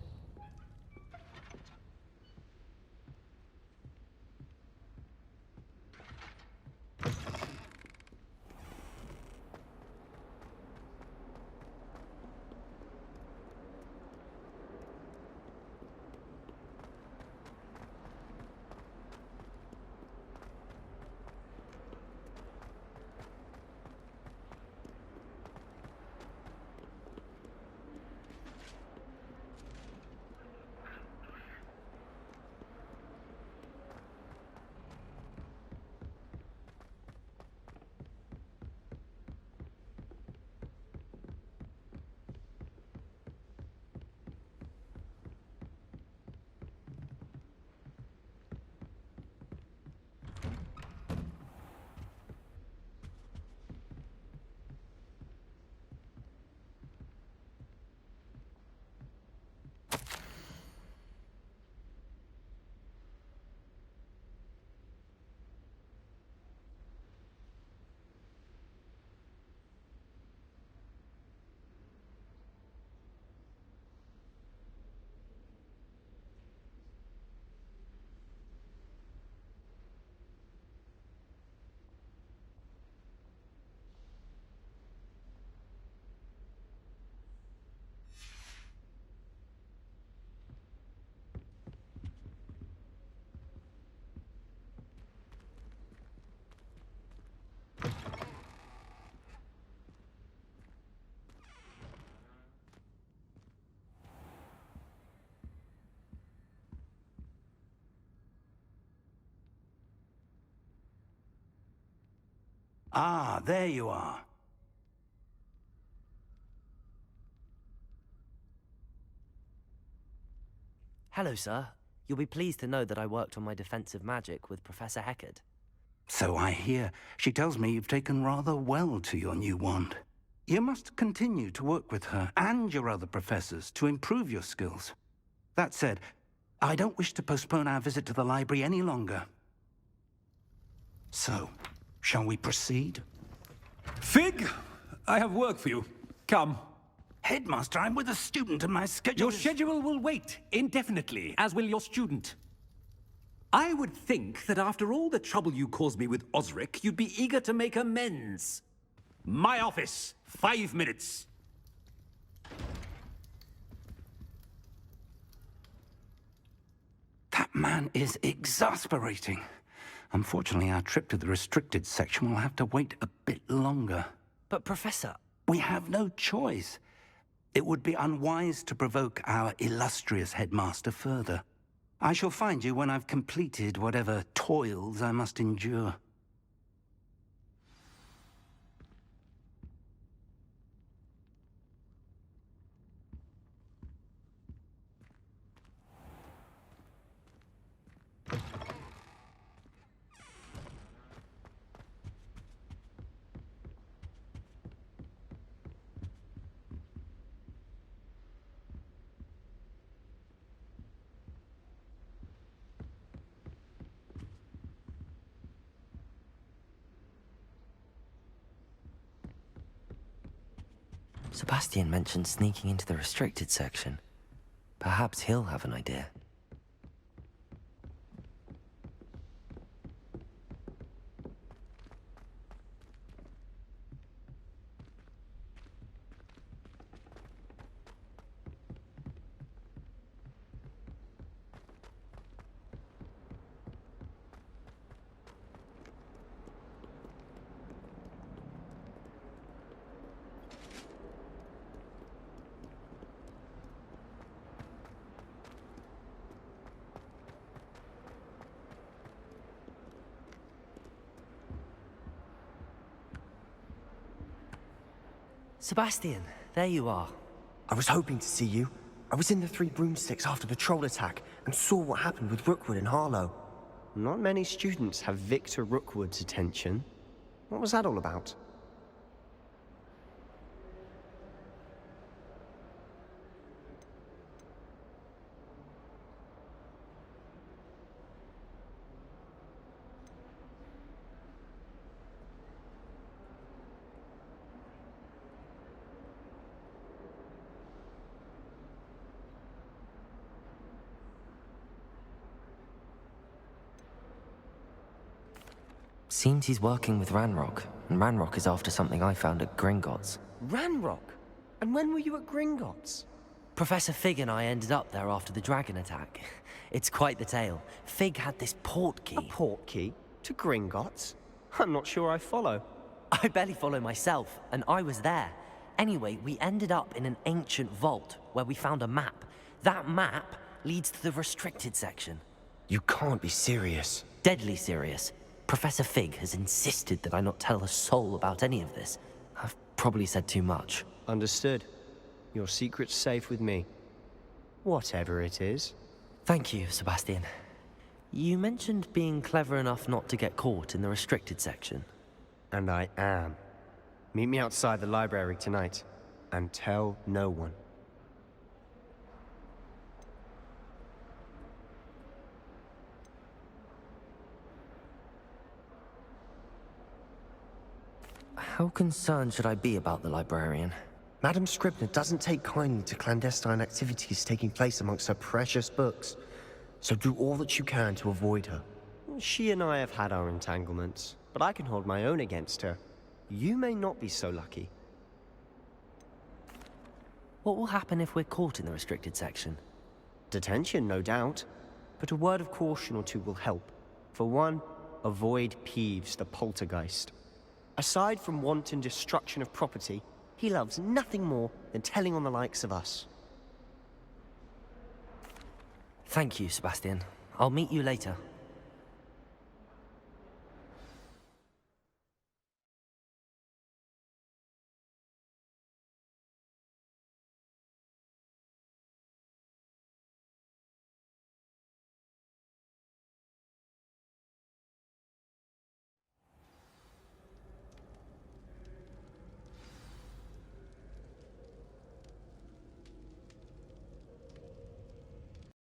Speaker 15: Ah, there you are.
Speaker 22: Hello, sir. You'll be pleased to know that I worked on my defensive magic with Professor Heckard.
Speaker 15: So I hear. She tells me you've taken rather well to your new wand. You must continue to work with her and your other professors to improve your skills. That said, I don't wish to postpone our visit to the library any longer. So, shall we proceed?
Speaker 10: Fig, I have work for you. Come.
Speaker 15: Headmaster, I'm with a student and my schedule
Speaker 10: Your schedule will wait indefinitely, as will your student. I would think that after all the trouble you caused me with Osric, you'd be eager to make amends. My office, 5 minutes.
Speaker 15: That man is exasperating. Unfortunately, our trip to the restricted section will have to wait a bit longer.
Speaker 22: But, Professor...
Speaker 15: We have no choice. It would be unwise to provoke our illustrious headmaster further. I shall find you when I've completed whatever toils I must endure.
Speaker 1: Sebastian mentioned sneaking into the restricted section. Perhaps he'll have an idea.
Speaker 2: Sebastian, there you are. I was hoping to see you. I was in the Three Broomsticks after the troll attack and saw what happened with Rookwood and Harlow. Not many students have Victor Rookwood's attention. What was that all about?
Speaker 1: Seems he's working with Ranrock, and Ranrock is after something I found at Gringotts.
Speaker 2: Ranrock? And when were you at Gringotts?
Speaker 22: Professor Fig and I ended up there after the dragon attack. It's quite the tale. Fig had this port key.
Speaker 2: A port key? To Gringotts? I'm not sure I follow.
Speaker 22: I barely follow myself, and I was there. Anyway, we ended up in an ancient vault where we found a map. That map leads to the restricted section.
Speaker 2: You can't be serious.
Speaker 22: Deadly serious. Professor Fig has insisted that I not tell a soul about any of this. I've probably said too much.
Speaker 2: Understood. Your secret's safe with me. Whatever it is.
Speaker 22: Thank you, Sebastian. You mentioned being clever enough not to get caught in the restricted section.
Speaker 2: And I am. Meet me outside the library tonight. And tell no one.
Speaker 1: How concerned should I be about the librarian?
Speaker 2: Madam Scribner doesn't take kindly to clandestine activities taking place amongst her precious books. So do all that you can to avoid her. She and I have had our entanglements, but I can hold my own against her. You may not be so lucky.
Speaker 22: What will happen if we're caught in the restricted section?
Speaker 2: Detention, no doubt. But a word of caution or two will help. For one, avoid Peeves, the poltergeist. Aside from wanton destruction of property, he loves nothing more than telling on the likes of us.
Speaker 22: Thank you, Sebastian. I'll meet you later.